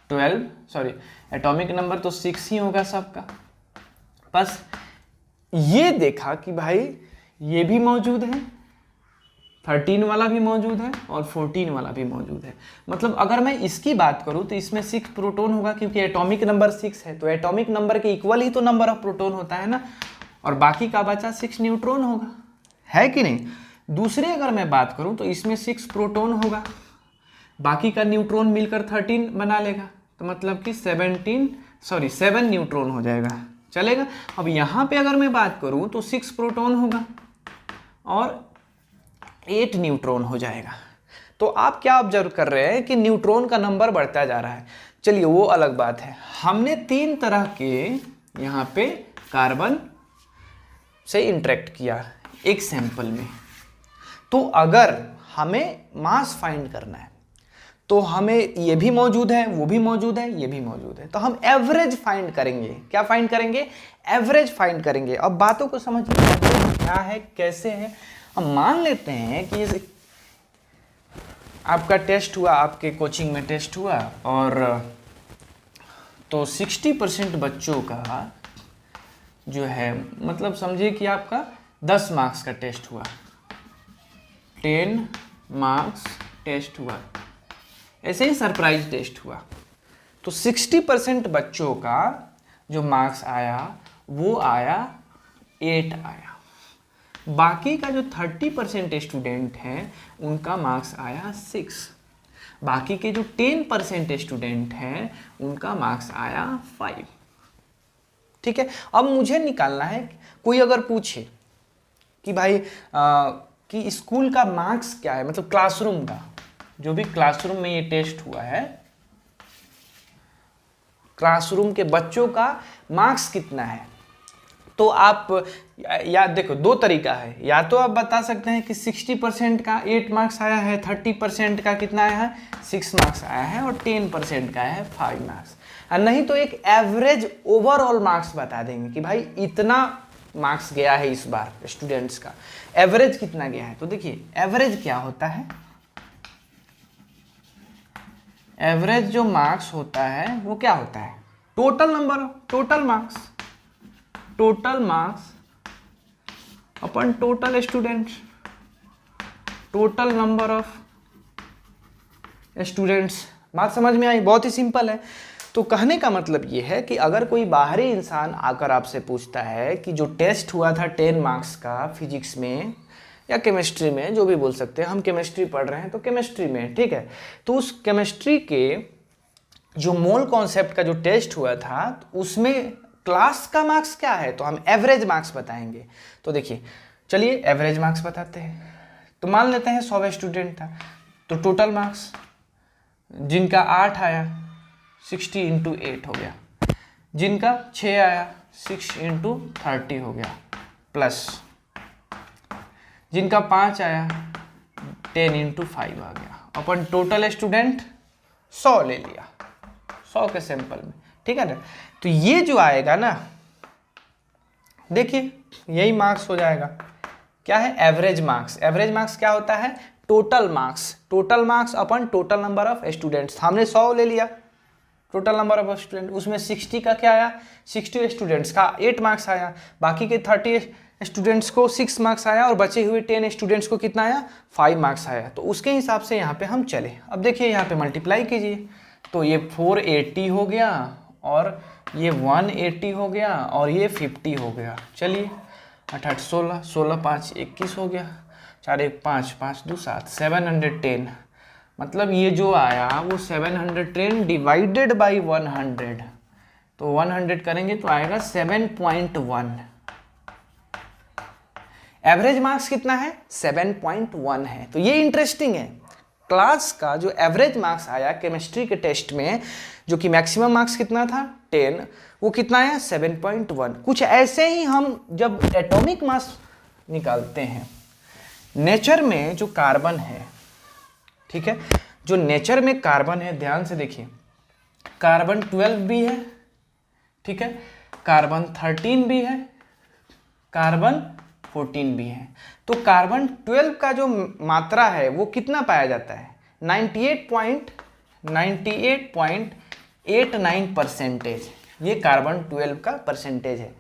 12, सॉरी एटॉमिक नंबर तो 6 ही होगा सबका। बस ये देखा कि भाई ये भी मौजूद है, 13 वाला भी मौजूद है और 14 वाला भी मौजूद है। मतलब अगर मैं इसकी बात करूं तो इसमें 6 प्रोटॉन होगा, क्योंकि एटॉमिक नंबर 6 है, तो एटॉमिक नंबर के इक्वल ही तो नंबर ऑफ प्रोटॉन होता है ना, और बाकी का बचा 6 न्यूट्रॉन होगा, है कि नहीं। दूसरे अगर मैं बात करूं तो इसमें 6 प्रोटॉन होगा, बाकी का न्यूट्रॉन मिलकर 13 बना लेगा, तो मतलब कि 7 न्यूट्रॉन हो जाएगा, चलेगा। अब यहाँ पे अगर मैं बात करूं तो 6 प्रोटॉन होगा और 8 न्यूट्रॉन हो जाएगा। तो आप क्या ऑब्जर्व कर रहे हैं कि न्यूट्रॉन का नंबर बढ़ता जा रहा है। चलिए वो अलग बात है। हमने 3 तरह के यहाँ पे कार्बन से इंटरेक्ट किया एक सैंपल में। तो अगर हमें मास फाइंड करना है तो हमें ये भी मौजूद है, वो भी मौजूद है, ये भी मौजूद है, तो हम एवरेज फाइंड करेंगे। क्या फाइंड करेंगे? एवरेज फाइंड करेंगे। अब बातों को समझिए, क्या है, कैसे है। हम मान लेते हैं कि आपका टेस्ट हुआ, आपके कोचिंग में टेस्ट हुआ, और तो 60% बच्चों का जो है, मतलब समझिए कि आपका 10 मार्क्स का टेस्ट हुआ, 10 मार्क्स टेस्ट हुआ, ऐसे ही सरप्राइज टेस्ट हुआ। तो 60% बच्चों का जो मार्क्स आया वो आया 8 आया। बाकी का जो 30% स्टूडेंट हैं उनका मार्क्स आया 6। बाकी के जो 10% स्टूडेंट हैं उनका मार्क्स आया 5। ठीक है। अब मुझे निकालना है, कोई अगर पूछे कि भाई कि स्कूल का मार्क्स क्या है, मतलब क्लासरूम का, जो भी क्लासरूम में ये टेस्ट हुआ है, क्लासरूम के बच्चों का मार्क्स कितना है, तो आप या देखो 2 तरीका है। या तो आप बता सकते हैं कि 60% का 8 मार्क्स आया है, 30% का कितना आया है, 6 मार्क्स आया है, और 10% का है 5 मार्क्स। और नहीं तो एक एवरेज ओवरऑल मार्क्स बता देंगे कि भाई इतना मार्क्स गया है इस बार स्टूडेंट्स का, एवरेज कितना गया है। तो देखिए एवरेज क्या होता है, एवरेज जो मार्क्स होता है वो क्या होता है, total number, total marks upon total students, total number of students. बात समझ में आई? बहुत ही सिंपल है। तो कहने का मतलब ये है कि अगर कोई बाहरी इंसान आकर आपसे पूछता है कि जो टेस्ट हुआ था 10 मार्क्स का फिजिक्स में या केमिस्ट्री में, जो भी बोल सकते हैं, हम केमिस्ट्री पढ़ रहे हैं तो केमिस्ट्री में, ठीक है, तो उस केमिस्ट्री के जो मोल कॉन्सेप्ट का जो टेस्ट हुआ था तो उसमें क्लास का मार्क्स क्या है, तो हम एवरेज मार्क्स बताएंगे। तो देखिए चलिए एवरेज मार्क्स बताते हैं। तो मान लेते हैं 100 स्टूडेंट था, तो टोटल मार्क्स जिनका 8 आया 60 इंटू 8 हो गया, जिनका 6 आया 6 इंटू 30 हो गया, प्लस जिनका 5 आया 10 इंटू 5 आ गया। अपन टोटल स्टूडेंट 100 ले लिया, 100 के सैंपल में, ठीक है ना। तो ये जो आएगा ना, देखिए यही मार्क्स हो जाएगा। क्या है, एवरेज मार्क्स। एवरेज मार्क्स क्या होता है, total marks. Total marks upon total number of students, हमने 100 ले लिया टोटल नंबर ऑफ स्टूडेंट, उसमें 60 का क्या आया, 60 स्टूडेंट्स का 8 मार्क्स आया, बाकी के 30 स्टूडेंट्स को 6 मार्क्स आया, और बचे हुए 10 स्टूडेंट्स को कितना आया, 5 मार्क्स आया। तो उसके हिसाब से यहाँ पे हम चले। अब देखिए यहाँ पे मल्टीप्लाई कीजिए, तो ये 480 हो गया, और ये 180 हो गया, और ये 50 हो गया। चलिए 8 16 16 5 21 हो गया, 4 1 5 5 2 7 710। मतलब ये जो आया वो 710 डिवाइडेड बाई 100, तो 100 करेंगे तो आएगा 7.1। एवरेज मार्क्स कितना है, 7.1 है। तो ये इंटरेस्टिंग है, क्लास का जो एवरेज मार्क्स आया केमिस्ट्री के टेस्ट में, जो कि मैक्सिमम मार्क्स कितना था 10, वो कितना आया 7.1। कुछ ऐसे ही हम जब एटॉमिक मास निकालते हैं, नेचर में जो कार्बन है, ठीक है, जो नेचर में कार्बन है, ध्यान से देखिए, कार्बन 12 भी है, ठीक है, कार्बन 13 भी है, कार्बन 14 भी है। तो कार्बन 12 का जो मात्रा है वो कितना पाया जाता है, 98.89%। ये कार्बन 12 का परसेंटेज है।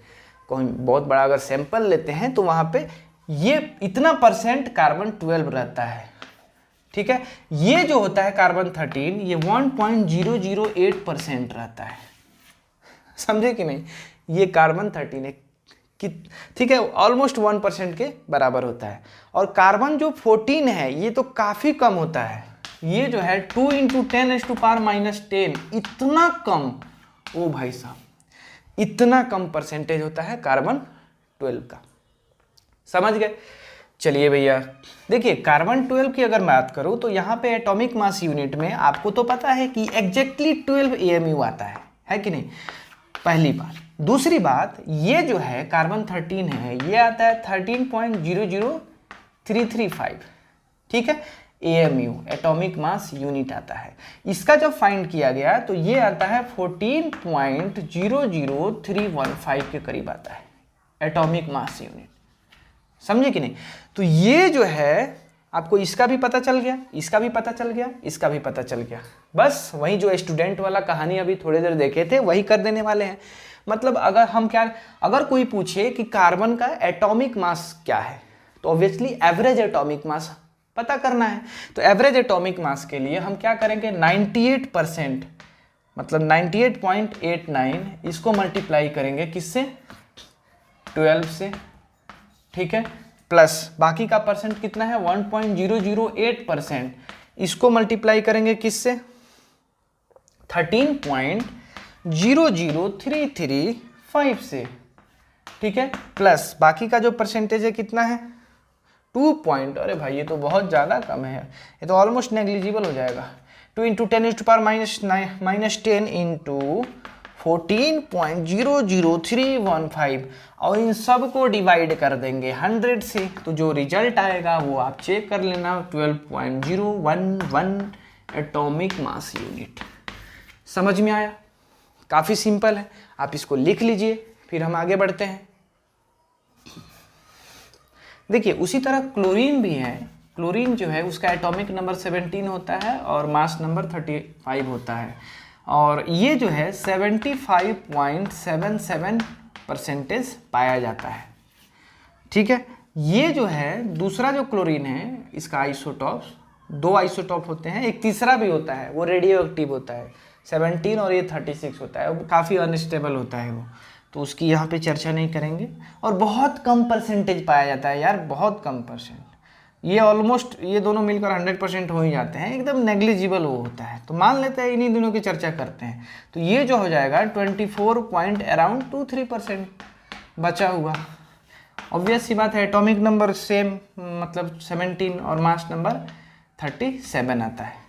कोई बहुत बड़ा अगर सैंपल लेते हैं तो वहाँ पे ये इतना परसेंट कार्बन 12 रहता है, ठीक है। ये जो होता है कार्बन 13, ये 1.008% रहता है, समझे कि नहीं। ये कार्बन 13 है, ठीक है, ऑलमोस्ट 1% के बराबर होता है। और कार्बन जो 14 है ये तो काफ़ी कम होता है, ये जो है 2 × 10⁻⁻10, इतना कम, ओ भाई साहब, इतना कम परसेंटेज होता है कार्बन 12 का, समझ गए। चलिए भैया देखिए, कार्बन 12 की अगर बात करूं तो यहाँ पे एटॉमिक मास यूनिट में आपको तो पता है कि एग्जैक्टली 12 AMU आता है कि नहीं, पहली बात। दूसरी बात, ये जो है कार्बन 13 है, ये आता है 13.00335, ठीक है, AMU एटॉमिक मास यूनिट आता है। इसका जब फाइंड किया गया तो ये आता है 14.00315 के करीब आता है एटॉमिक मास यूनिट, समझे कि नहीं। तो ये जो है आपको इसका भी पता चल गया, इसका भी पता चल गया, इसका भी पता चल गया। बस वही जो स्टूडेंट वाला कहानी अभी थोड़ी देर देखे थे वही कर देने वाले हैं। मतलब अगर कोई पूछे कि कार्बन का एटॉमिक मास क्या है, तो ऑब्वियसली एवरेज एटॉमिक मास पता करना है। तो एवरेज एटॉमिक मास के लिए हम क्या करेंगे, 98%, मतलब 98.89, इसको मल्टीप्लाई करेंगे किससे, 12 से, ठीक है, प्लस बाकी का परसेंट कितना है 1.008%, इसको मल्टीप्लाई करेंगे किससे, 13.00335 से, ठीक है, प्लस बाकी का जो परसेंटेज है कितना है 2 पॉइंट, अरे भाई ये तो बहुत ज़्यादा कम है, ये तो ऑलमोस्ट नेग्लिजिबल हो जाएगा। 2 × 10⁻⁻10 इंटू 14.00315, और इन सब को डिवाइड कर देंगे 100 से, तो जो रिजल्ट आएगा वो आप चेक कर लेना, 12.011 एटॉमिक मास यूनिट। समझ में आया, काफ़ी सिंपल है, आप इसको लिख लीजिए, फिर हम आगे बढ़ते हैं। देखिए उसी तरह क्लोरीन भी है। क्लोरीन जो है उसका एटॉमिक नंबर 17 होता है और मास नंबर 35 होता है, और ये जो है 75.77% पाया जाता है, ठीक है। ये जो है दूसरा जो क्लोरीन है, इसका आइसोटॉप्स, 2 आइसोटॉप होते हैं, एक तीसरा भी होता है, वो रेडियो एक्टिव होता है, 17 और ये 36 होता है, वो काफ़ी अनस्टेबल होता है वो, तो उसकी यहाँ पे चर्चा नहीं करेंगे। और बहुत कम परसेंटेज पाया जाता है यार, बहुत कम परसेंट, ये ऑलमोस्ट ये दोनों मिलकर 100% हो ही जाते हैं, एकदम नेग्लिजिबल वो होता है। तो मान लेते हैं इन्हीं दिनों की चर्चा करते हैं, तो ये जो हो जाएगा 24.23% बचा हुआ। ऑब्वियस सी बात है, एटॉमिक नंबर सेम मतलब 17 और मास नंबर 37 आता है।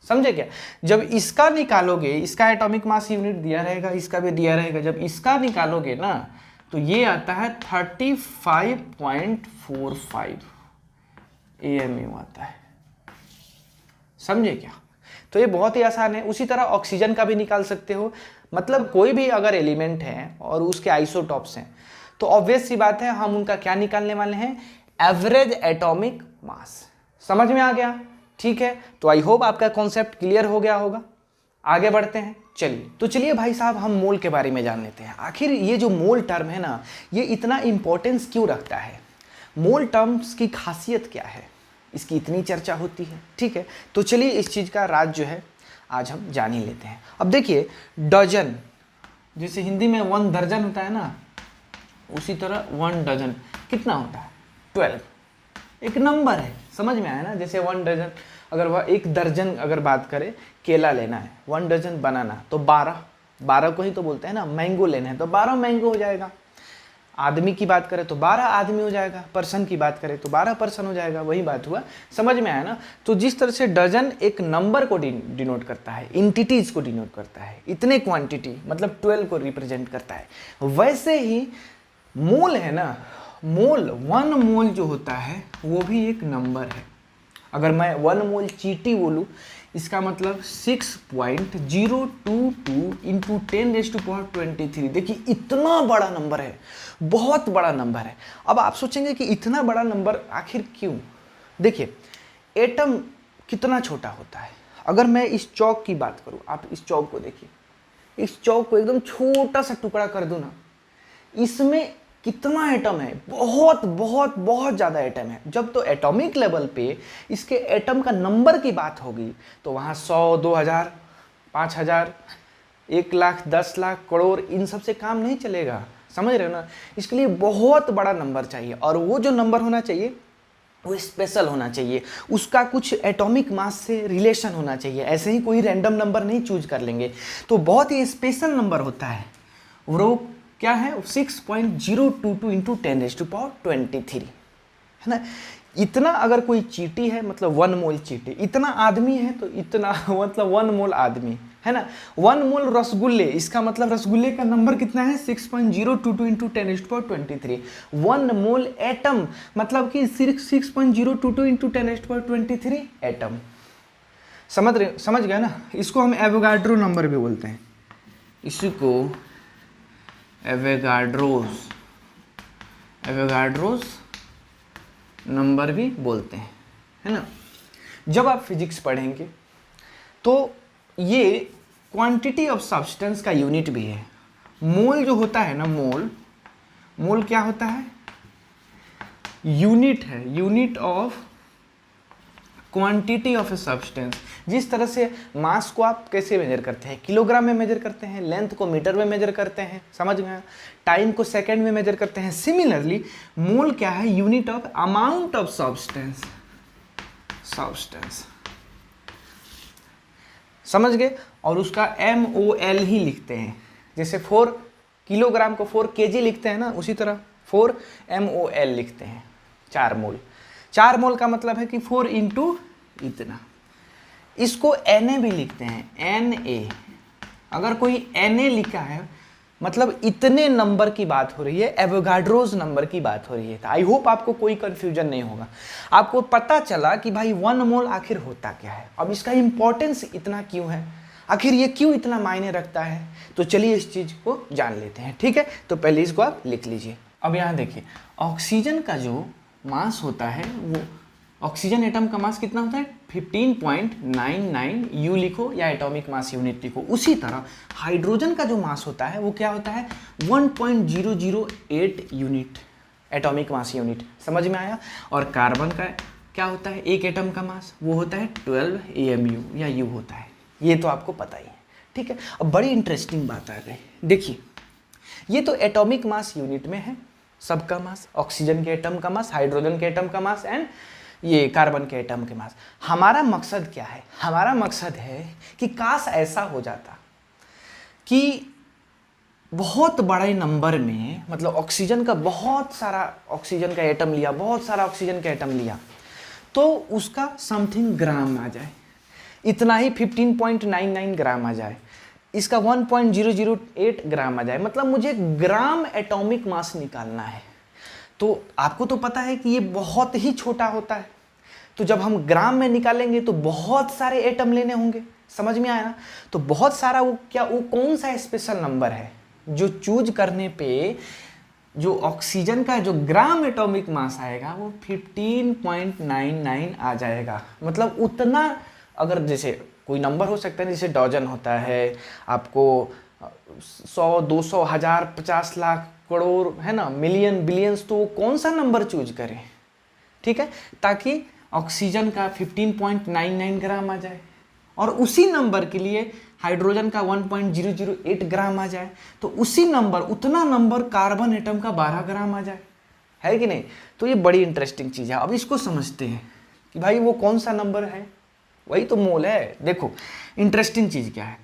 समझे क्या? जब इसका निकालोगे, इसका एटॉमिक मास यूनिट दिया रहेगा, इसका भी दिया रहेगा, जब इसका निकालोगे ना तो ये आता है 35.45 AMU आता है। समझे क्या? तो ये बहुत ही आसान है। उसी तरह ऑक्सीजन का भी निकाल सकते हो। मतलब कोई भी अगर एलिमेंट है और उसके आइसोटॉप्स हैं तो ऑब्वियस सी बात है हम उनका क्या निकालने वाले हैं, एवरेज एटॉमिक मास। समझ में आ गया? ठीक है, तो आई होप आपका कॉन्सेप्ट क्लियर हो गया होगा। आगे बढ़ते हैं। चलिए भाई साहब, हम मोल के बारे में जान लेते हैं। आखिर ये जो मोल टर्म है ना, ये इतना इंपॉर्टेंस क्यों रखता है? मोल टर्म्स की खासियत क्या है, इसकी इतनी चर्चा होती है। ठीक है, तो चलिए इस चीज़ का राज जो है आज हम जान ही लेते हैं। अब देखिए, डजन जैसे हिंदी में 1 दर्जन होता है ना, उसी तरह 1 डजन कितना होता है? 12। एक नंबर है, समझ में आया ना? जैसे 1 डजन, अगर वह 1 दर्जन अगर बात करें, केला लेना है, 1 डजन बनाना, तो 12 को ही तो बोलते हैं ना। मैंगो लेना है तो 12 मैंगो हो जाएगा। आदमी की बात करें तो 12 आदमी हो जाएगा। पर्सन की बात करें तो 12 पर्सन हो जाएगा। वही बात हुआ, समझ में आया ना? तो जिस तरह से डजन एक नंबर को डिनोट करता है, इंटिटीज को डिनोट करता है, इतने क्वांटिटी मतलब 12 को रिप्रेजेंट करता है, वैसे ही मोल है ना, मोल 1 मोल जो होता है वो भी एक नंबर है। अगर मैं 1 मोल चींटी बोलूँ, इसका मतलब 6.022 इंटू 10⁻23। देखिए इतना बड़ा नंबर है, बहुत बड़ा नंबर है। अब आप सोचेंगे कि इतना बड़ा नंबर आखिर क्यों? देखिए, एटम कितना छोटा होता है। अगर मैं इस चौक की बात करूँ, आप इस चौक को देखिए, इस चौक को एकदम छोटा सा टुकड़ा कर दूँ ना, इसमें कितना एटम है? बहुत बहुत बहुत ज़्यादा एटम है। जब तो एटॉमिक लेवल पे इसके एटम का नंबर की बात होगी तो वहाँ 100, 2000, 5000, 1 लाख, 10 लाख, करोड़, इन सब से काम नहीं चलेगा। समझ रहे हो ना? इसके लिए बहुत बड़ा नंबर चाहिए, और वो जो नंबर होना चाहिए वो स्पेशल होना चाहिए, उसका कुछ एटॉमिक मास से रिलेशन होना चाहिए। ऐसे ही कोई रैंडम नंबर नहीं चूज कर लेंगे। तो बहुत ही स्पेशल नंबर होता है वो क्या है? 6.022 इंटू 10⁻23 है ना। इतना अगर कोई चींटी है मतलब 1 मोल चींटी, इतना आदमी है तो इतना मतलब 1 मोल आदमी है ना। 1 मोल रसगुल्ले, इसका मतलब रसगुल्ले का नंबर कितना है? 6.022 इंटू 10⁻23। 1 मोल एटम मतलब कि 6.022 इंटू 10⁻23 एटम। समझ गया ना? इसको हम एवोगाड्रो नंबर भी बोलते हैं, इसी को एवोगाड्रोस नंबर भी बोलते हैं, है ना। जब आप फिजिक्स पढ़ेंगे तो ये क्वांटिटी ऑफ सब्सटेंस का यूनिट भी है। मोल जो होता है ना, मोल क्या होता है? यूनिट है, unit of quantity of a substance. जिस तरह से मास को आप कैसे मेजर करते हैं? किलोग्राम में मेजर करते हैं, लेंथ को मीटर में मेजर करते हैं, समझ में आया? टाइम को सेकंड में मेजर करते हैं। सिमिलरली मोल क्या है? Unit of amount of substance. समझ गए? और उसका MOL ही लिखते हैं। जैसे 4 किलोग्राम को 4 kg लिखते हैं ना, उसी तरह 4 MOL लिखते हैं, 4 मोल। 4 मोल का मतलब है कि 4 इंटू इतना। इसको Na भी लिखते हैं, Na। अगर कोई Na लिखा है मतलब इतने नंबर की बात हो रही है, एवोगाड्रोस नंबर की बात हो रही है। आई होप आपको कोई कंफ्यूजन नहीं होगा। आपको पता चला कि भाई 1 मोल आखिर होता क्या है, अब इसका इंपॉर्टेंस इतना क्यों है, आखिर ये क्यों इतना मायने रखता है। तो चलिए इस चीज़ को जान लेते हैं। ठीक है, तो पहले इसको आप लिख लीजिए। अब यहाँ देखिए, ऑक्सीजन का जो मास होता है, वो ऑक्सीजन एटम का मास कितना होता है? 15.99 U लिखो या एटॉमिक मास यूनिट लिखो। उसी तरह हाइड्रोजन का जो मास होता है वो क्या होता है? 1.008 यूनिट, एटॉमिक मास यूनिट। समझ में आया? और कार्बन का क्या होता है? एक एटम का मास वो होता है 12 AMU या U होता है। ये तो आपको पता ही है। ठीक है, अब बड़ी इंटरेस्टिंग बात आ गई। देखिए, ये तो एटॉमिक मास यूनिट में है सबका मास, ऑक्सीजन के एटम का मास, हाइड्रोजन के एटम का मास एंड ये कार्बन के एटम के मास। हमारा मकसद क्या है? हमारा मकसद है कि काश ऐसा हो जाता कि बहुत बड़े नंबर में, मतलब ऑक्सीजन का बहुत सारा ऑक्सीजन का एटम लिया, बहुत सारा ऑक्सीजन का एटम लिया, तो उसका समथिंग ग्राम आ जाए, इतना ही 15.99 ग्राम आ जाए, इसका 1.008 ग्राम आ जाए, मतलब मुझे ग्राम एटॉमिक मास निकालना है। तो आपको तो पता है कि ये बहुत ही छोटा होता है, तो जब हम ग्राम में निकालेंगे तो बहुत सारे एटम लेने होंगे, समझ में आया ना? तो बहुत सारा वो कौन सा स्पेशल नंबर है जो चूज करने पे जो ऑक्सीजन का जो ग्राम एटॉमिक मास आएगा वो 15.99 आ जाएगा। मतलब उतना, अगर जैसे कोई नंबर हो सकता है जैसे डजन होता है, आपको 100, 200, 1000, 50 लाख, करोड़, है ना, मिलियन, बिलियंस, तो कौन सा नंबर चूज करें, ठीक है, ताकि ऑक्सीजन का 15.99 ग्राम आ जाए और उसी नंबर के लिए हाइड्रोजन का 1.008 ग्राम आ जाए, तो उसी नंबर, उतना नंबर कार्बन एटम का 12 ग्राम आ जाए, है कि नहीं? तो ये बड़ी इंटरेस्टिंग चीज़ है। अब इसको समझते हैं कि भाई वो कौन सा नंबर है, वही तो मोल है। देखो इंटरेस्टिंग चीज़ क्या है,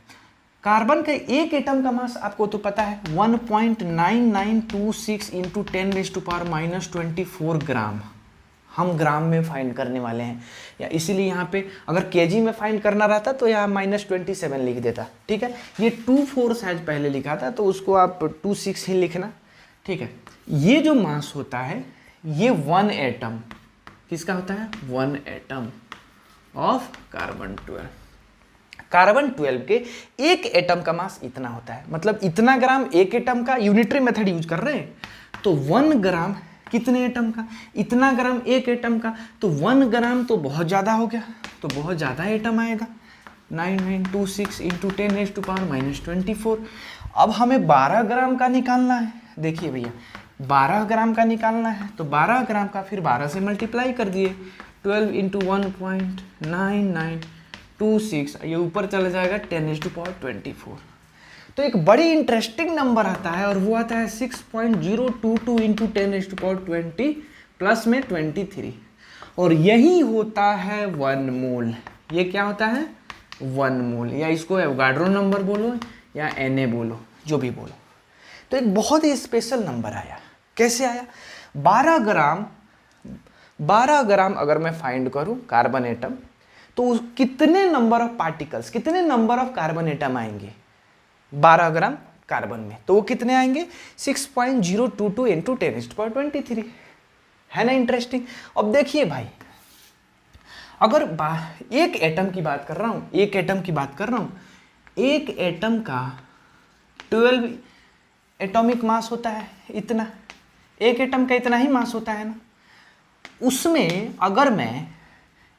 कार्बन का एक एटम का मास आपको तो पता है 1.9926 इंटू 10⁻⁻24 ग्राम, हम ग्राम में फाइंड करने वाले हैं, या इसीलिए यहाँ पे अगर केजी में फाइंड करना रहता तो यहाँ -27 लिख देता, ठीक है। ये 24 शायद पहले लिखा था, तो उसको आप 26 ही लिखना, ठीक है। ये जो मास होता है ये 1 एटम किसका होता है? 1 एटम ऑफ कार्बन 12। कार्बन 12 के एक एटम का मास इतना होता है, मतलब इतना ग्राम एक एटम का, यूनिटरी मेथड यूज कर रहे हैं, तो 1 ग्राम कितने एटम का? इतना ग्राम एक एटम का, तो 1 ग्राम तो बहुत ज़्यादा हो गया, तो बहुत ज़्यादा एटम आएगा, 9926 इंटू 10⁻⁻24। अब हमें 12 ग्राम का निकालना है। देखिए भैया 12 ग्राम का निकालना है, तो 12 ग्राम का फिर 12 से मल्टीप्लाई कर दिए, 12 इंटू 1.9926, ये ऊपर चला जाएगा 10⁻24। तो एक बड़ी इंटरेस्टिंग नंबर आता है और वो आता है 6.022 इंटू 10⁻20 प्लस में 23, और यही होता है 1 मोल। ये क्या होता है? 1 मोल, या इसको एवोगाड्रो नंबर बोलो या Na बोलो, जो भी बोलो। तो एक बहुत ही स्पेशल नंबर आया। कैसे आया? 12 ग्राम अगर मैं फाइंड करूं कार्बन एटम, तो कितने नंबर ऑफ पार्टिकल्स, कितने नंबर ऑफ कार्बन एटम आएंगे 12 ग्राम कार्बन में? तो वो कितने आएंगे? 6.022 इंटू 10⁻23, है ना इंटरेस्टिंग। अब देखिए भाई, अगर एक एटम की बात कर रहा हूं, एक एटम का 12 एटॉमिक मास होता है, इतना एक एटम का इतना ही मास होता है ना। उसमें अगर मैं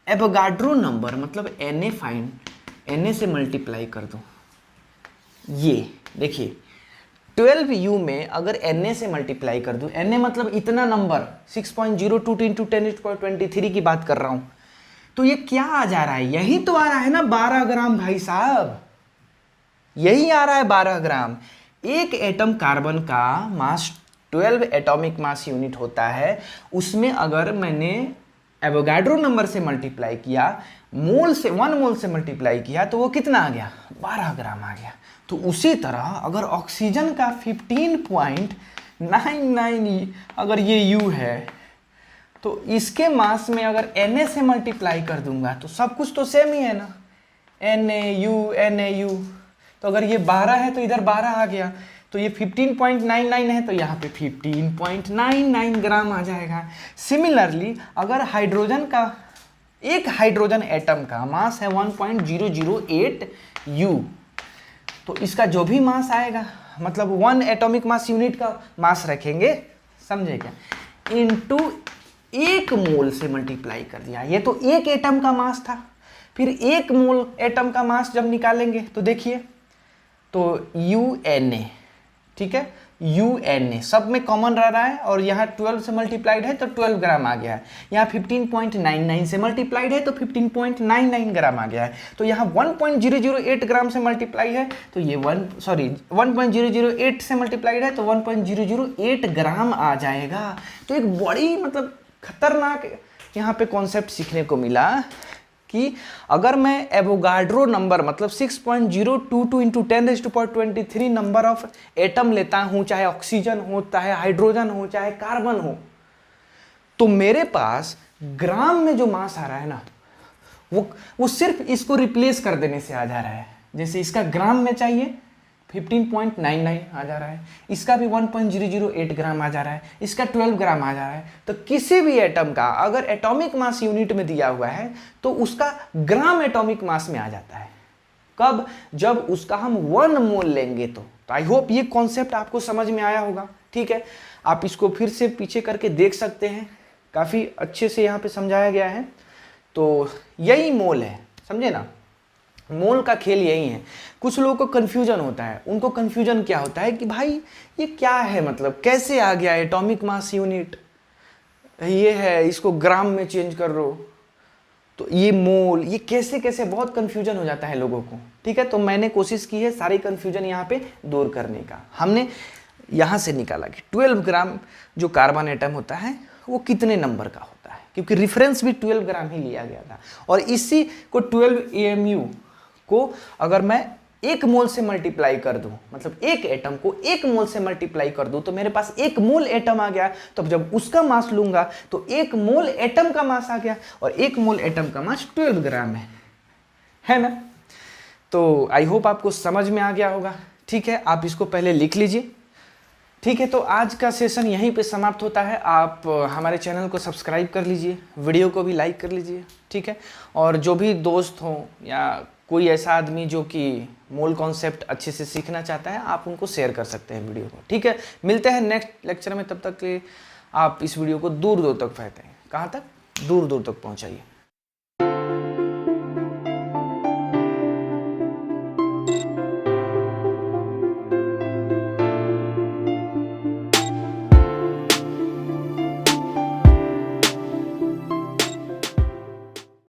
एवोगाड्रो नंबर मतलब Na से मल्टीप्लाई कर दूं, ये देखिए 12U में अगर Na से मल्टीप्लाई कर दूं, Na मतलब इतना नंबर 6.022 इंटू 10⁻23 की बात कर रहा हूं, तो ये क्या आ जा रहा है? यही तो आ रहा है ना 12 ग्राम भाई साहब, यही आ रहा है 12 ग्राम। एक एटम कार्बन का मास 12 एटॉमिक मास यूनिट होता है, उसमें अगर मैंने एवोगाड्रो नंबर से मल्टीप्लाई किया, मोल से 1 मोल से मल्टीप्लाई किया, तो वो कितना आ गया? 12 ग्राम आ गया। तो उसी तरह अगर ऑक्सीजन का 15.99 अगर ये U है, तो इसके मास में अगर Na से मल्टीप्लाई कर दूंगा तो सब कुछ तो सेम ही है ना, Na U। तो अगर ये 12 है तो इधर 12 आ गया, तो ये 15.99 है तो यहाँ पे 15.99 ग्राम आ जाएगा। सिमिलरली अगर हाइड्रोजन का, एक हाइड्रोजन एटम का मास है 1.008 U, तो इसका जो भी मास आएगा, मतलब 1 एटॉमिक मास यूनिट का मास रखेंगे, समझे क्या, इनटू 1 मोल से मल्टीप्लाई कर दिया। ये तो एक एटम का मास था, फिर 1 मोल एटम का मास जब निकालेंगे तो देखिए, तो UNA, ठीक है, UNA सब में कॉमन रह रहा है, और यहाँ 12 से मल्टीप्लाइड है तो 12 ग्राम आ गया है, यहाँ 15.99 से मल्टीप्लाइड है तो 15.99 ग्राम आ गया है, तो यहाँ 1.008 ग्राम से मल्टीप्लाई है तो ये 1.008 से मल्टीप्लाइड है तो 1.008 ग्राम आ जाएगा। तो एक बड़ी मतलब खतरनाक यहाँ पे कॉन्सेप्ट सीखने को मिला कि अगर मैं एवोगाड्रो नंबर मतलब 6.022 इंटू 10⁻23 नंबर ऑफ एटम लेता हूँ, चाहे ऑक्सीजन हो, चाहे हाइड्रोजन हो, चाहे कार्बन हो, तो मेरे पास ग्राम में जो मास आ रहा है ना, वो सिर्फ इसको रिप्लेस कर देने से आ जा रहा है। जैसे इसका ग्राम में चाहिए 15.99 आ जा रहा है, इसका भी 1.008 ग्राम आ जा रहा है, इसका 12 ग्राम आ जा रहा है। तो किसी भी एटम का अगर एटॉमिक मास यूनिट में दिया हुआ है तो उसका ग्राम एटॉमिक मास में आ जाता है। कब? जब उसका हम 1 मोल लेंगे। तो आई होप ये कॉन्सेप्ट आपको समझ में आया होगा। ठीक है, आप इसको फिर से पीछे करके देख सकते हैं, काफ़ी अच्छे से यहाँ पे समझाया गया है। तो यही मोल है, समझे ना, मोल का खेल यही है। कुछ लोगों को कन्फ्यूजन होता है, उनको कन्फ्यूजन क्या होता है कि भाई ये क्या है, मतलब कैसे आ गया एटॉमिक मास यूनिट, ये है, इसको ग्राम में चेंज कर लो, तो ये मोल, ये कैसे कैसे, बहुत कन्फ्यूजन हो जाता है लोगों को। ठीक है, तो मैंने कोशिश की है सारी कन्फ्यूजन यहाँ पे दूर करने का। हमने यहाँ से निकाला कि 12 ग्राम जो कार्बन एटम होता है वो कितने नंबर का होता है, क्योंकि रिफरेंस भी 12 ग्राम ही लिया गया था। और इसी को 12 AMU को अगर मैं 1 मोल से मल्टीप्लाई कर दूं, मतलब एक एटम को 1 मोल से मल्टीप्लाई कर दूं, तो मेरे पास 1 मोल एटम आ गया। तो जब उसका मास लूंगा तो 1 मोल एटम का मास आ गया, और 1 मोल एटम का मास 12 ग्राम है ना। तो आई होप आपको समझ में आ गया होगा। ठीक है, आप इसको पहले लिख लीजिए। ठीक है, तो आज का सेशन यहीं पे समाप्त होता है। आप हमारे चैनल को सब्सक्राइब कर लीजिए, वीडियो को भी लाइक कर लीजिए। ठीक है, और जो भी दोस्त हों या कोई ऐसा आदमी जो कि मोल कॉन्सेप्ट अच्छे से सीखना चाहता है, आप उनको शेयर कर सकते हैं वीडियो को। ठीक है, मिलते हैं नेक्स्ट लेक्चर में। तब तक के आप इस वीडियो को दूर दूर तक फैलाएं। कहाँ तक? दूर दूर तक पहुँचाइए।